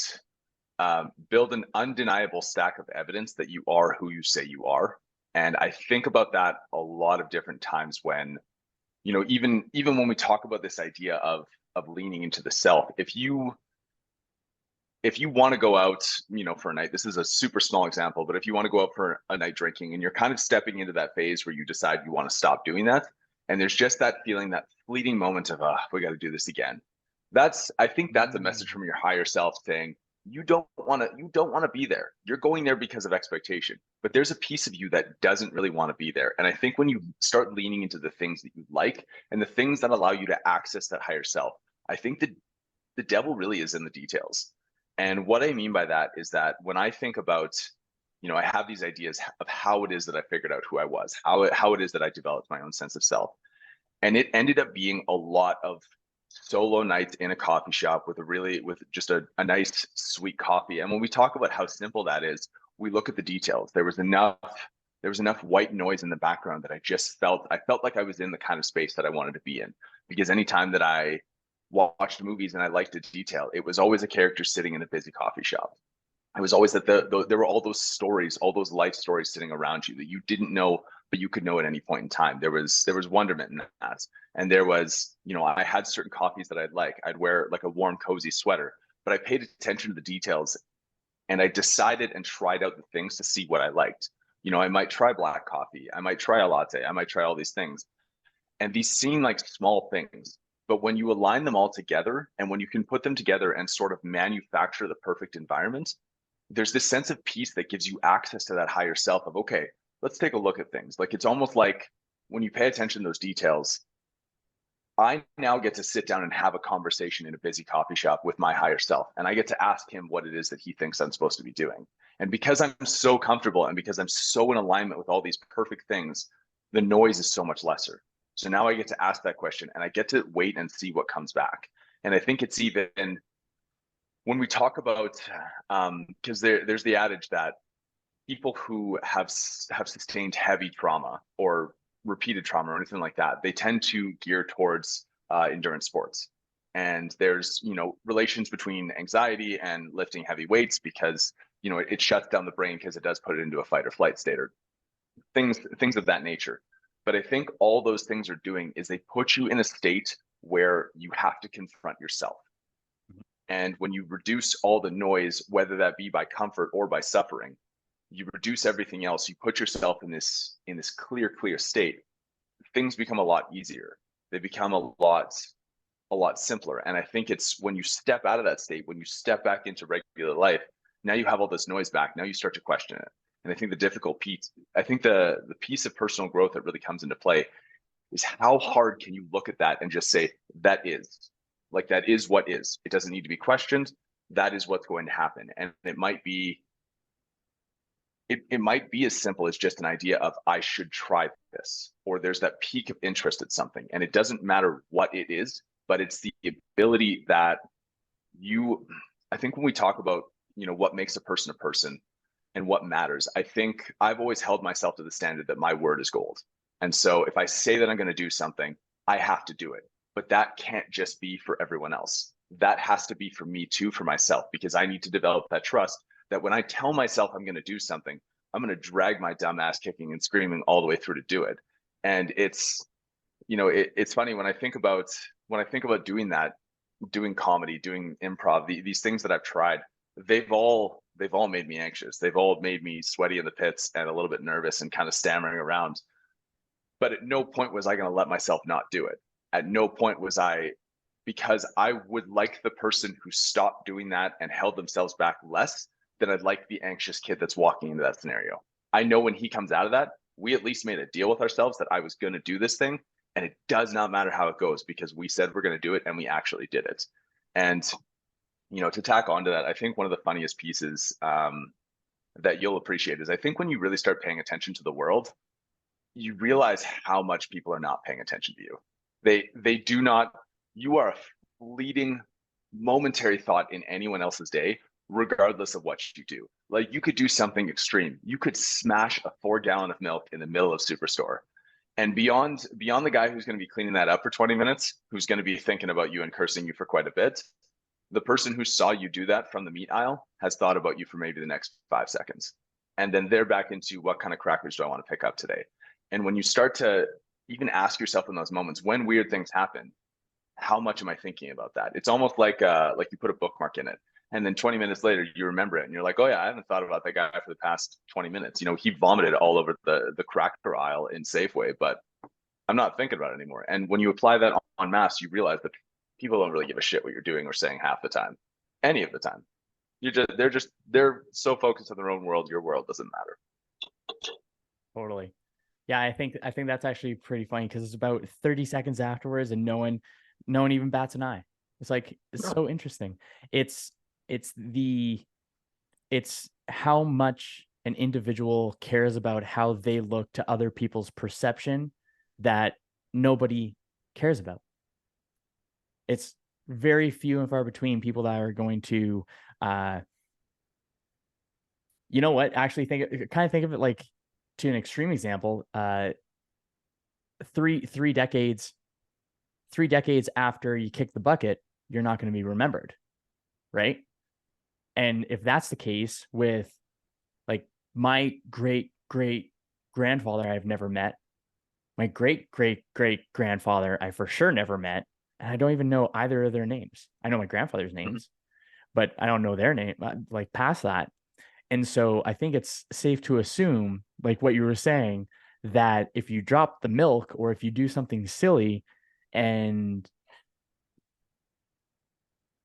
build an undeniable stack of evidence that you are who you say you are. And I think about that a lot of different times when, even when we talk about this idea of leaning into the self, if you want to go out, for a night, this is a super small example, but if you want to go out for a night drinking and you're kind of stepping into that phase where you decide you want to stop doing that, and there's just that feeling, that fleeting moment of, we got to do this again. I think that's a message from your higher self saying, you don't want to be there. You're going there because of expectation, but there's a piece of you that doesn't really want to be there. And I think when you start leaning into the things that you like and the things that allow you to access that higher self, I think that the devil really is in the details. And what I mean by that is that when I think about, I have these ideas of how it is that I figured out who I was, how it is that I developed my own sense of self. And it ended up being a lot of solo nights in a coffee shop with just a nice sweet coffee. And when we talk about how simple that is, we look at the details. There was enough white noise in the background that I felt like I was in the kind of space that I wanted to be in. Because anytime that I watched movies and I liked a detail, it was always a character sitting in a busy coffee shop. It was always that there were all those stories, all those life stories sitting around you that you didn't know, but you could know at any point in time. There was wonderment in that. And there was, I had certain coffees that I'd wear like a warm, cozy sweater, but I paid attention to the details and I decided and tried out the things to see what I liked. I might try black coffee. I might try a latte. I might try all these things. And these seem like small things, but when you align them all together and when you can put them together and sort of manufacture the perfect environment, there's this sense of peace that gives you access to that higher self of, okay, let's take a look at things. Like, it's almost like when you pay attention to those details, I now get to sit down and have a conversation in a busy coffee shop with my higher self. And I get to ask him what it is that he thinks I'm supposed to be doing. And because I'm so comfortable and because I'm so in alignment with all these perfect things, the noise is so much lesser. So now I get to ask that question and I get to wait and see what comes back. And I think it's even when we talk about, because there's the adage that people who have sustained heavy trauma or repeated trauma or anything like that, they tend to gear towards endurance sports. And there's, relations between anxiety and lifting heavy weights because, it shuts down the brain because it does put it into a fight or flight state or things of that nature. But I think all those things are doing is they put you in a state where you have to confront yourself. And when you reduce all the noise, whether that be by comfort or by suffering, you reduce everything else. You put yourself in this clear state. Things become a lot easier. They become a lot simpler. And I think it's when you step out of that state, when you step back into regular life, now you have all this noise back. Now you start to question it. And I think the piece of personal growth that really comes into play is how hard can you look at that and just say, that is what is. It doesn't need to be questioned. That is what's going to happen. And it might be as simple as just an idea of, I should try this, or there's that peak of interest at something. And it doesn't matter what it is, but it's the ability that I think when we talk about, what makes a person and what matters, I think I've always held myself to the standard that my word is gold. And so if I say that I'm going to do something, I have to do it. But that can't just be for everyone else. That has to be for me too, for myself, because I need to develop that trust that when I tell myself I'm going to do something, I'm going to drag my dumb ass kicking and screaming all the way through to do it. And it's funny when I think about doing that, doing comedy, doing improv, these things that I've tried, they've all made me anxious. They've all made me sweaty in the pits and a little bit nervous and kind of stammering around. But at no point was I going to let myself not do it. At no point was I because I would like the person who stopped doing that and held themselves back less than I'd like the anxious kid that's walking into that scenario. I know when he comes out of that, we at least made a deal with ourselves that I was going to do this thing, and it does not matter how it goes because we said we're going to do it and we actually did it. And, to tack onto that, I think one of the funniest pieces that you'll appreciate is I think when you really start paying attention to the world, you realize how much people are not paying attention to you. They do not, you are a fleeting, momentary thought in anyone else's day, regardless of what you do. Like, you could do something extreme. You could smash a 4-gallon of milk in the middle of Superstore. And beyond the guy who's going to be cleaning that up for 20 minutes, who's going to be thinking about you and cursing you for quite a bit, the person who saw you do that from the meat aisle has thought about you for maybe the next 5 seconds. And then they're back into, what kind of crackers do I want to pick up today? And when you start to even ask yourself in those moments, when weird things happen, how much am I thinking about that? It's almost like you put a bookmark in it, and then 20 minutes later you remember it, and you're like, oh yeah, I haven't thought about that guy for the past 20 minutes. He vomited all over the cracker aisle in Safeway, but I'm not thinking about it anymore. And when you apply that en masse, you realize that people don't really give a shit what you're doing or saying half the time, any of the time. They're so focused on their own world. Your world doesn't matter. Totally. Yeah, I think that's actually pretty funny because it's about 30 seconds afterwards and no one even bats an eye. It's like, it's so interesting. It's how much an individual cares about how they look to other people's perception that nobody cares about. It's very few and far between people that are going to, actually think of it like, to an extreme example, three decades after you kick the bucket, you're not going to be remembered, right? And if that's the case with, like, my great grandfather, I've never met, my great grandfather, I for sure never met, and I don't even know either of their names. I know my grandfather's names, but I don't know their name, like, past that. And so I think it's safe to assume, like what you were saying, that if you drop the milk or if you do something silly, and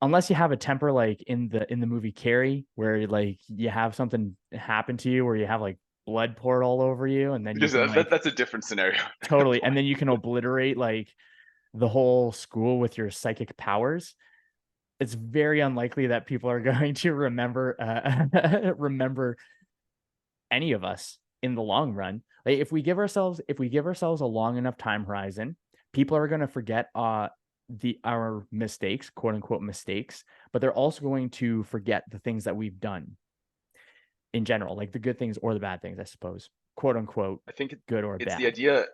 unless you have a temper like in the movie Carrie, where like you have something happen to you where you have like blood poured all over you, and then that's a different scenario. Totally. And then you can obliterate like the whole school with your psychic powers. It's very unlikely that people are going to remember any of us in the long run. Like, if we give ourselves a long enough time horizon, people are going to forget our mistakes, quote unquote mistakes, but they're also going to forget the things that we've done in general, like the good things or the bad things, I suppose, quote unquote. I think good or it's bad. The idea.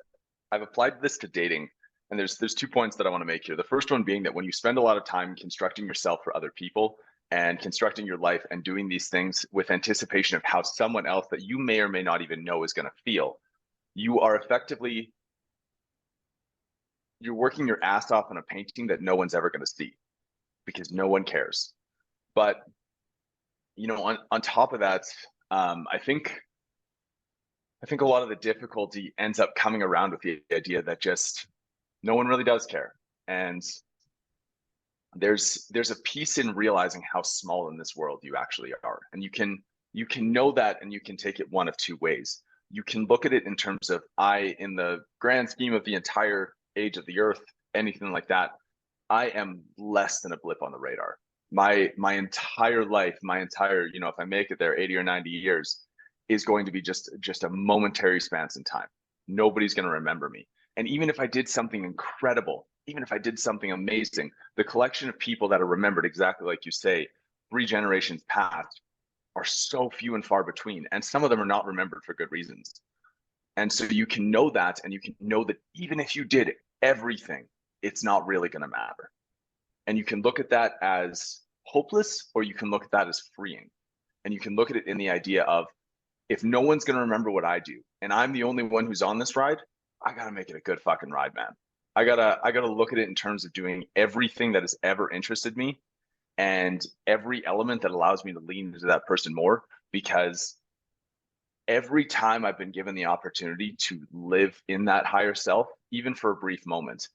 I've applied this to dating. And there's 2 points that I want to make here. The first one being that when you spend a lot of time constructing yourself for other people and constructing your life and doing these things with anticipation of how someone else that you may or may not even know is going to feel, you are effectively, you're working your ass off on a painting that no one's ever going to see because no one cares. But, on top of that, I think a lot of the difficulty ends up coming around with the idea that just no one really does care. And there's a piece in realizing how small in this world you actually are. And you can know that, and you can take it one of 2 ways. You can look at it in terms of, in the grand scheme of the entire age of the earth, anything like that, I am less than a blip on the radar. My entire life, if I make it there 80 or 90 years, is going to be just a momentary span in time. Nobody's going to remember me. And even if I did something incredible, even if I did something amazing, the collection of people that are remembered exactly like you say, 3 generations past, are so few and far between. And some of them are not remembered for good reasons. And so you can know that, and you can know that even if you did everything, it's not really going to matter. And you can look at that as hopeless, or you can look at that as freeing. And you can look at it in the idea of, if no one's going to remember what I do, and I'm the only one who's on this ride, I got to make it a good fucking ride, man. I gotta look at it in terms of doing everything that has ever interested me and every element that allows me to lean into that person more, because every time I've been given the opportunity to live in that higher self, even for a brief moment,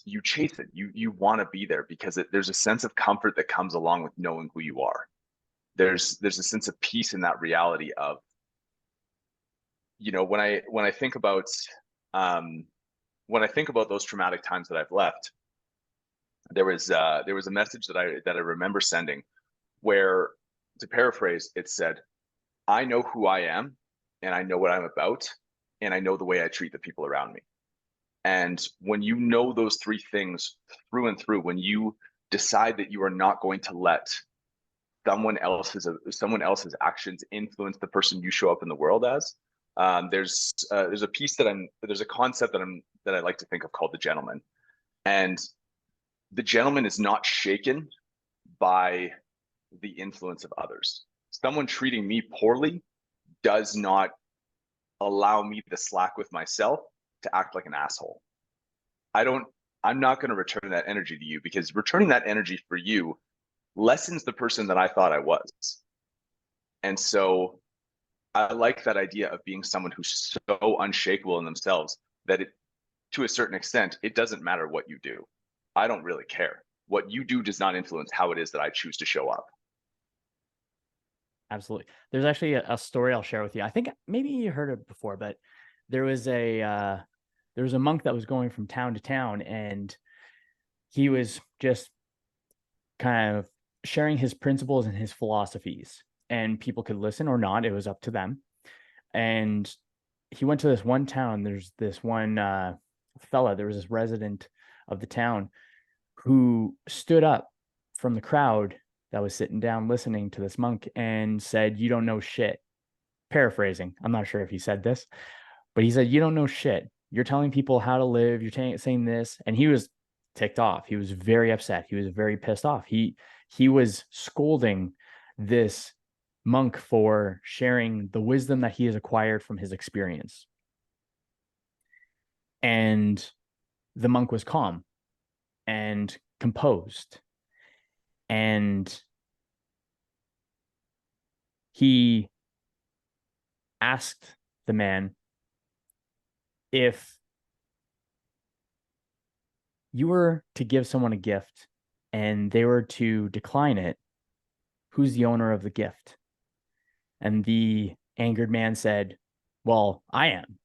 you chase it. You want to be there because there's a sense of comfort that comes along with knowing who you are. There's a sense of peace in that reality of, when I think about those traumatic times that I've left, there was a message that I remember sending where, to paraphrase, it said, I know who I am and I know what I'm about and I know the way I treat the people around me. And when you know those three things through and through, when you decide that you are not going to let someone else's actions influence the person you show up in the world as, there's a concept that I like to think of called the gentleman. And the gentleman is not shaken by the influence of others. Someone treating me poorly does not allow me the slack with myself to act like an asshole. I'm not going to return that energy to you, because returning that energy for you lessens the person that I thought I was. And so I like that idea of being someone who's so unshakable in themselves that to a certain extent, it doesn't matter what you do. I don't really care. What you do does not influence how it is that I choose to show up. Absolutely. There's actually a story I'll share with you. I think maybe you heard it before, but there was a monk that was going from town to town, and he was just kind of sharing his principles and his philosophies, and people could listen or not. It was up to them. And he went to this one town. There's this one fella. There was this resident of the town who stood up from the crowd that was sitting down listening to this monk and said, "You don't know shit." Paraphrasing. I'm not sure if he said this, but he said, "You don't know shit. You're telling people how to live. You're saying this." And he was ticked off. He was very upset. He was very pissed off. He was scolding this monk for sharing the wisdom that he has acquired from his experience. And the monk was calm and composed. And he asked the man, if you were to give someone a gift and they were to decline it, who's the owner of the gift? And the angered man said, "Well, I am."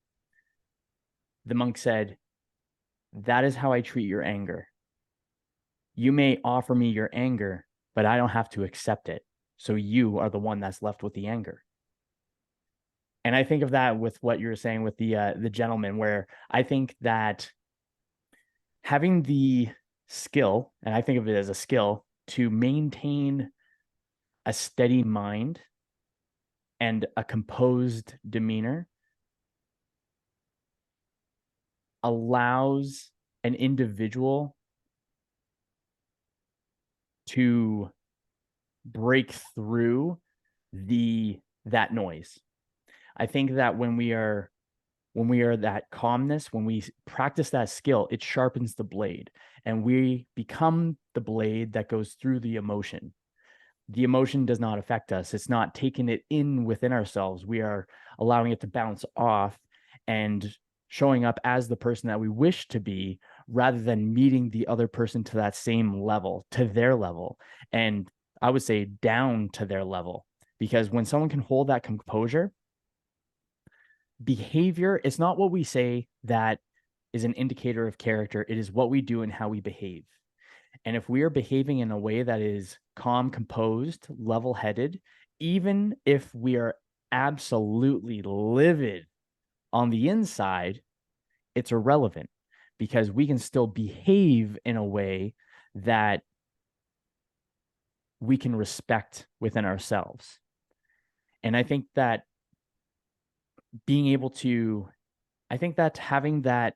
The monk said, "That is how I treat your anger. You may offer me your anger, but I don't have to accept it. So you are the one that's left with the anger." And I think of that with what you're saying with the gentleman, where I think that having the skill, and I think of it as a skill, to maintain a steady mind and a composed demeanor allows an individual to break through that noise. I think that when we are that calmness, when we practice that skill, it sharpens the blade, and we become the blade that goes through the emotion. The emotion does not affect us. It's not taking it in within ourselves. We are allowing it to bounce off and showing up as the person that we wish to be, rather than meeting the other person to that same level, to their level. And I would say down to their level, because when someone can hold that composure, behavior, it's not what we say that is an indicator of character. It is what we do and how we behave. And if we are behaving in a way that is calm, composed, level-headed, even if we are absolutely livid on the inside, it's irrelevant, because we can still behave in a way that we can respect within ourselves. And I think that having that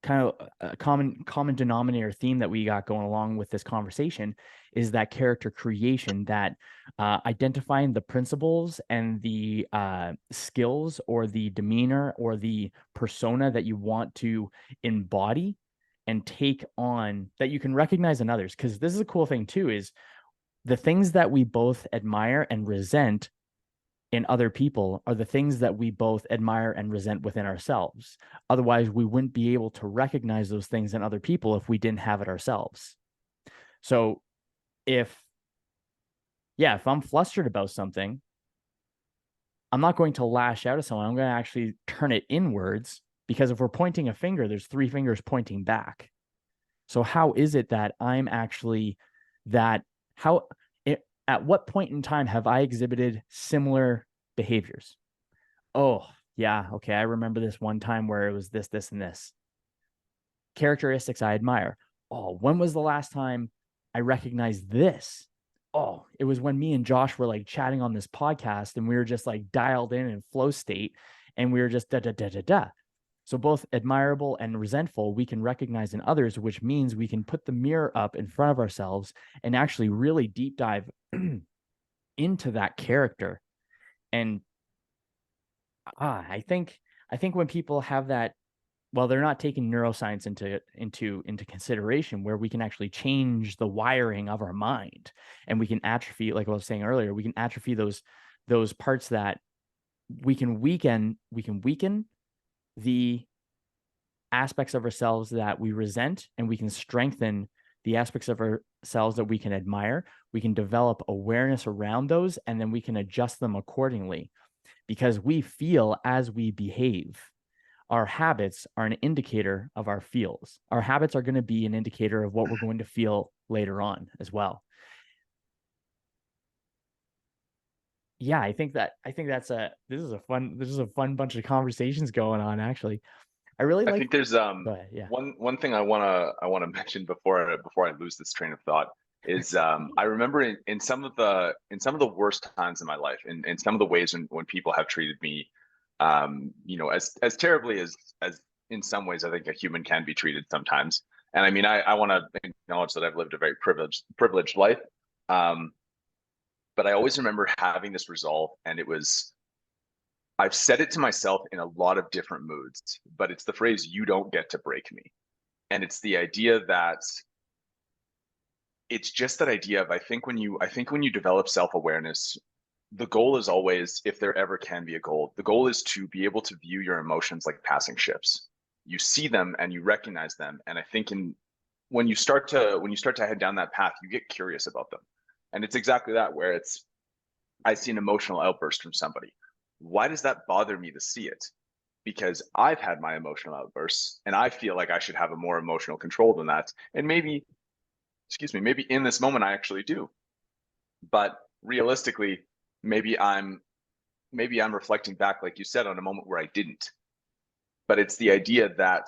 kind of a common denominator theme that we got going along with this conversation is that character creation, that identifying the principles and the skills or the demeanor or the persona that you want to embody and take on, that you can recognize in others. Because this is a cool thing too, is the things that we both admire and resent in other people are the things that we both admire and resent within ourselves. Otherwise, we wouldn't be able to recognize those things in other people if we didn't have it ourselves. So if I'm flustered about something, I'm not going to lash out at someone. I'm going to actually turn it inwards, because if we're pointing a finger, there's 3 fingers pointing back. So how is it that I'm actually at what point in time have I exhibited similar behaviors? Oh, yeah. Okay. I remember this one time where it was this, this, and this. Characteristics I admire. Oh, when was the last time I recognized this? Oh, it was when me and Josh were like chatting on this podcast, and we were just like dialed in flow state, and we were just da, da, da, da, da. So both admirable and resentful, we can recognize in others, which means we can put the mirror up in front of ourselves and actually really deep dive into that character. And I think when people have that, well, they're not taking neuroscience into consideration, where we can actually change the wiring of our mind, and we can atrophy, like I was saying earlier, we can atrophy those parts that we can weaken the aspects of ourselves that we resent, and we can strengthen the aspects of ourselves that we can admire. We can develop awareness around those, and then we can adjust them accordingly, because we feel as we behave. Our habits are an indicator of our feels. Our habits are going to be an indicator of what we're going to feel later on as well. Yeah, I think this is a fun bunch of conversations going on, actually. I think there's one thing I wanna mention before I lose this train of thought is I remember in some of the worst times in my life, in some of the ways when people have treated me as terribly as in some ways I think a human can be treated sometimes. And I mean, I want to acknowledge that I've lived a very privileged life. But I always remember having this resolve, and I've said it to myself in a lot of different moods, but it's the phrase, "You don't get to break me." And it's the idea that it's just that idea of, I think when you develop self-awareness, the goal is always, if there ever can be a goal, the goal is to be able to view your emotions like passing ships. You see them and you recognize them. And I think when you start to head down that path, you get curious about them. And it's exactly that, where I see an emotional outburst from somebody. Why does that bother me to see it? Because I've had my emotional outbursts, and I feel like I should have a more emotional control than that. And maybe in this moment I actually do. But realistically, maybe I'm reflecting back, like you said, on a moment where I didn't. But it's the idea that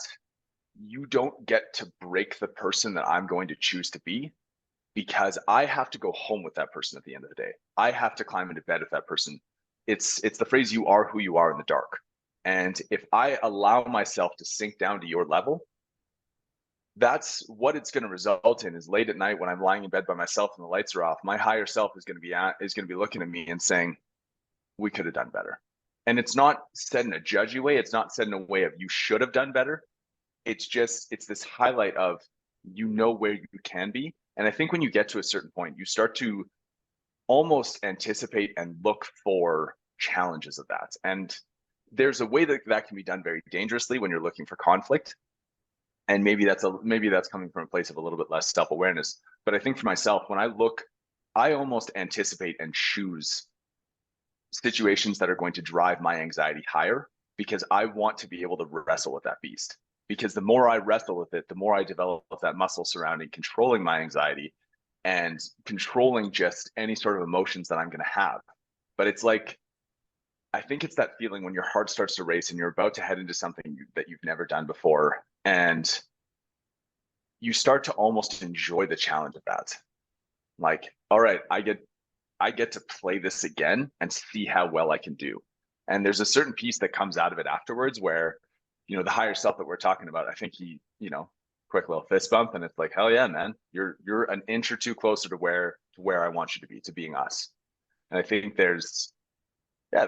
you don't get to break the person that I'm going to choose to be, because I have to go home with that person at the end of the day. I have to climb into bed with that person. It's the phrase, "You are who you are in the dark." And if I allow myself to sink down to your level, that's what it's going to result in, is late at night when I'm lying in bed by myself and the lights are off, my higher self is going to be looking at me and saying, "We could have done better." And it's not said in a judgy way. It's not said in a way of, "You should have done better." It's this highlight of, where you can be. And I think when you get to a certain point, you start to almost anticipate and look for challenges of that. And there's a way that can be done very dangerously when you're looking for conflict. And maybe that's coming from a place of a little bit less self-awareness. But I think for myself, when I look, I almost anticipate and choose situations that are going to drive my anxiety higher, because I want to be able to wrestle with that beast. Because the more I wrestle with it, the more I develop that muscle surrounding controlling my anxiety and controlling just any sort of emotions that I'm going to have. But it's like, I think it's that feeling when your heart starts to race and you're about to head into something that you've never done before, and you start to almost enjoy the challenge of that. Like, all right, I get to play this again and see how well I can do. And there's a certain piece that comes out of it afterwards where, the higher self that we're talking about, I think he, quick little fist bump, and it's like, hell yeah, man, you're an inch or two closer to where I want you to being us. And I think there's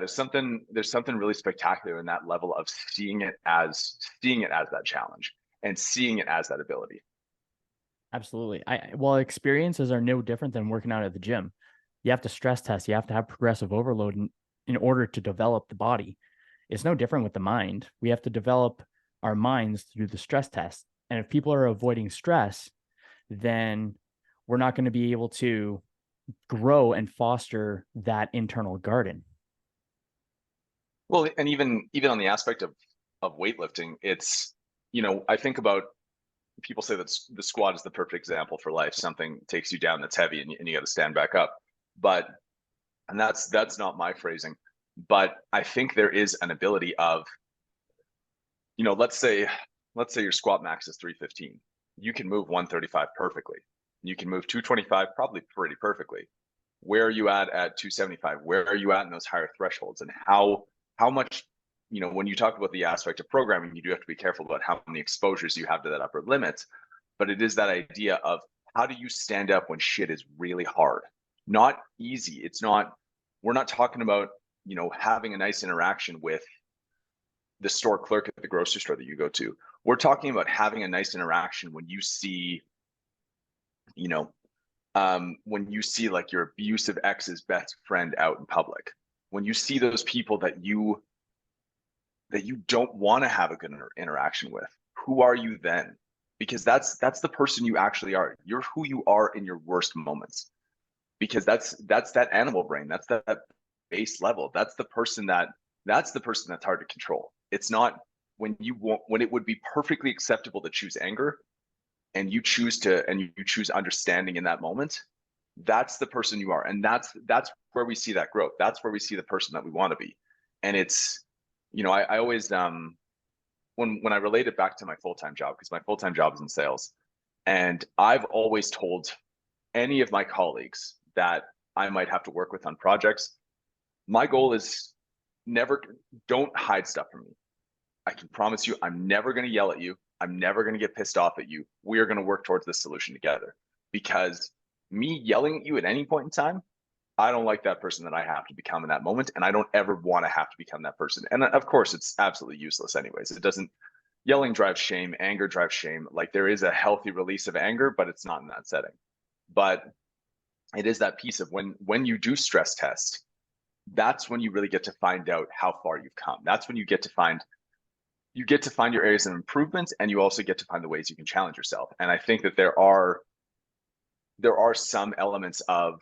something really spectacular in that level of seeing it as that challenge and seeing it as that ability. Absolutely. Experiences are no different than working out at the gym. You have to stress test. You have to have progressive overload. And in order to develop the body. It's no different with the mind. We have to develop our minds through the stress test. And if people are avoiding stress, then we're not going to be able to grow and foster that internal garden. Well, and even on the aspect of weightlifting, it's, I think about, people say that the squat is the perfect example for life. Something takes you down that's heavy and you got to stand back up. And that's not my phrasing, but I think there is an ability of, let's say your squat max is 315. You can move 135 perfectly. You can move 225 probably pretty perfectly. Where are you at 275? Where are you at in those higher thresholds? And how much, when you talk about the aspect of programming, you do have to be careful about how many exposures you have to that upper limit. But it is that idea of, how do you stand up when shit is really hard? Not easy. We're not talking about, having a nice interaction with the store clerk at the grocery store that you go to. We're talking about having a nice interaction when you see, when you see like your abusive ex's best friend out in public, when you see those people that you don't want to have a good interaction with, who are you then? Because that's the person you actually are. You're who you are in your worst moments, because that's that animal brain. That's that base level. That's the person that's hard to control. It's not when it would be perfectly acceptable to choose anger, and you choose understanding in that moment. That's the person you are. And that's where we see that growth. That's where we see the person that we want to be. And it's, I always, when I relate it back to my full-time job, because my full-time job is in sales, and I've always told any of my colleagues that I might have to work with on projects, my goal is don't hide stuff from me. I can promise you, I'm never going to yell at you. I'm never going to get pissed off at you. We are going to work towards this solution together. Because me yelling at you at any point in time, I don't like that person that I have to become in that moment. And I don't ever want to have to become that person. And of course, it's absolutely useless anyways. Yelling drives shame, anger drives shame. Like, there is a healthy release of anger, but it's not in that setting. But it is that piece of when you do stress test, that's when you really get to find out how far you've come. That's when you get to find your areas of improvement, and you also get to find the ways you can challenge yourself. And I think that there are some elements of,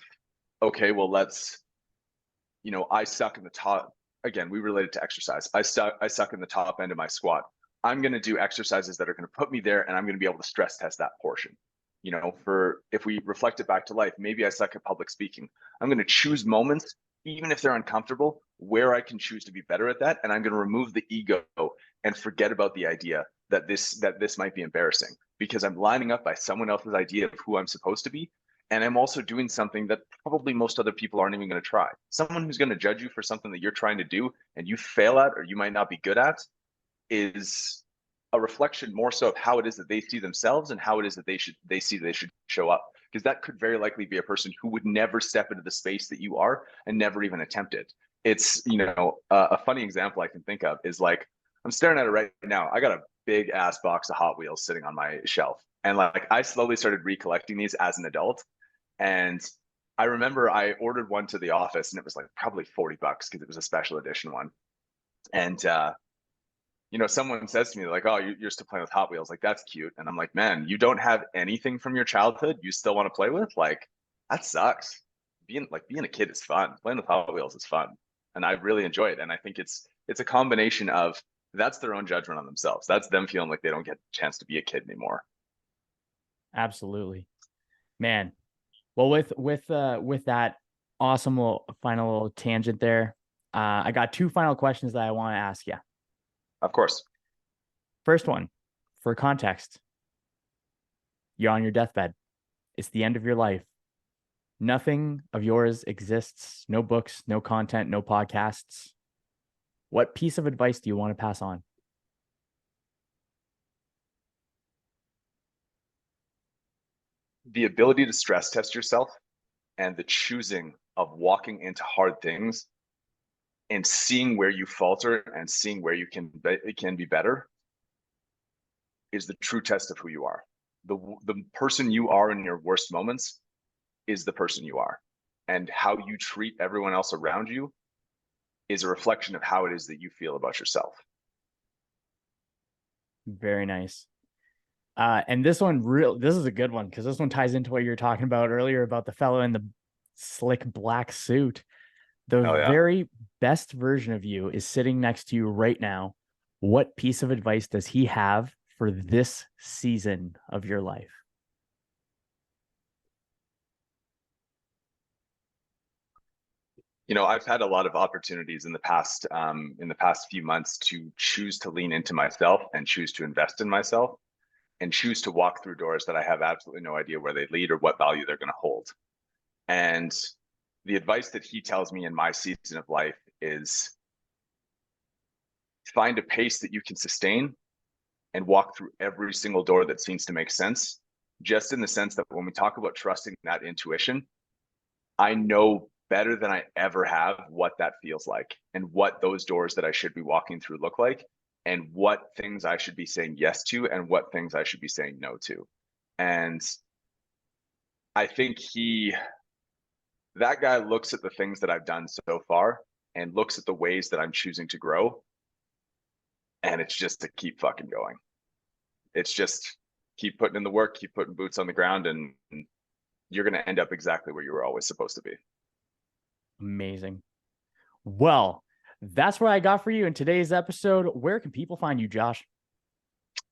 okay, well, I suck in the top. Again, we related to exercise. I suck in the top end of my squat. I'm going to do exercises that are going to put me there, and I'm going to be able to stress test that portion. If we reflect it back to life, maybe I suck at public speaking. I'm going to choose moments, even if they're uncomfortable, where I can choose to be better at that. And I'm going to remove the ego and forget about the idea that this might be embarrassing, because I'm lining up by someone else's idea of who I'm supposed to be. And I'm also doing something that probably most other people aren't even going to try. Someone who's going to judge you for something that you're trying to do and you fail at, or you might not be good at, is a reflection more so of how it is that they see themselves and how it is that they should show up. Because that could very likely be a person who would never step into the space that you are and never even attempt it. It's, a funny example I can think of is, like, I'm staring at it right now. I got a big ass box of Hot Wheels sitting on my shelf. And like, I slowly started recollecting these as an adult. And I remember I ordered one to the office, and it was like probably $40 because it was a special edition one. And, someone says to me, like, oh, you're still playing with Hot Wheels. Like, that's cute. And I'm like, man, you don't have anything from your childhood you still want to play with? Like, that sucks. Being a kid is fun. Playing with Hot Wheels is fun. And I really enjoy it. And I think it's a combination of, that's their own judgment on themselves. That's them feeling like they don't get a chance to be a kid anymore. Absolutely, man. Well, with that awesome final little tangent there, I got two final questions that I want to ask you. Of course. First one, for context, you're on your deathbed. It's the end of your life. Nothing of yours exists. No books, no content, no podcasts. What piece of advice do you want to pass on? The ability to stress test yourself, and the choosing of walking into hard things and seeing where you falter and seeing where you can be better, is the true test of who you are. The person you are in your worst moments is the person you are, and how you treat everyone else around you is a reflection of how it is that you feel about yourself. Very nice. And this is a good one, because this one ties into what you were talking about earlier about the fellow in the slick black suit. The very best version of you is sitting next to you right now. What piece of advice does he have for this season of your life? You know, I've had a lot of opportunities in the past few months to choose to lean into myself and choose to invest in myself and choose to walk through doors that I have absolutely no idea where they lead or what value they're going to hold. And the advice that he tells me in my season of life is find a pace that you can sustain and walk through every single door that seems to make sense. Just in the sense that when we talk about trusting that intuition, I know better than I ever have what that feels like and what those doors that I should be walking through look like and what things I should be saying yes to and what things I should be saying no to. And I think that guy looks at the things that I've done so far and looks at the ways that I'm choosing to grow. And it's just to keep fucking going. It's just keep putting in the work, keep putting boots on the ground, and you're going to end up exactly where you were always supposed to be. Amazing. Well, that's what I got for you in today's episode. Where can people find you, Josh?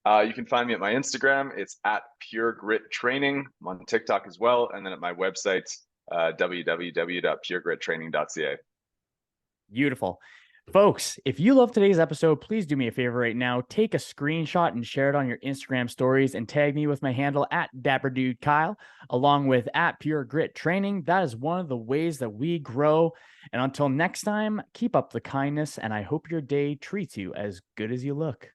You can find me at my Instagram. It's at Pure Grit Training. I'm on TikTok as well. And then at my website, www.puregrittraining.ca. Beautiful. Folks, if you love today's episode, please do me a favor right now. Take a screenshot and share it on your Instagram stories and tag me with my handle at DapperDudeKyle, along with at Pure Grit Training. That is one of the ways that we grow. And until next time, keep up the kindness, and I hope your day treats you as good as you look.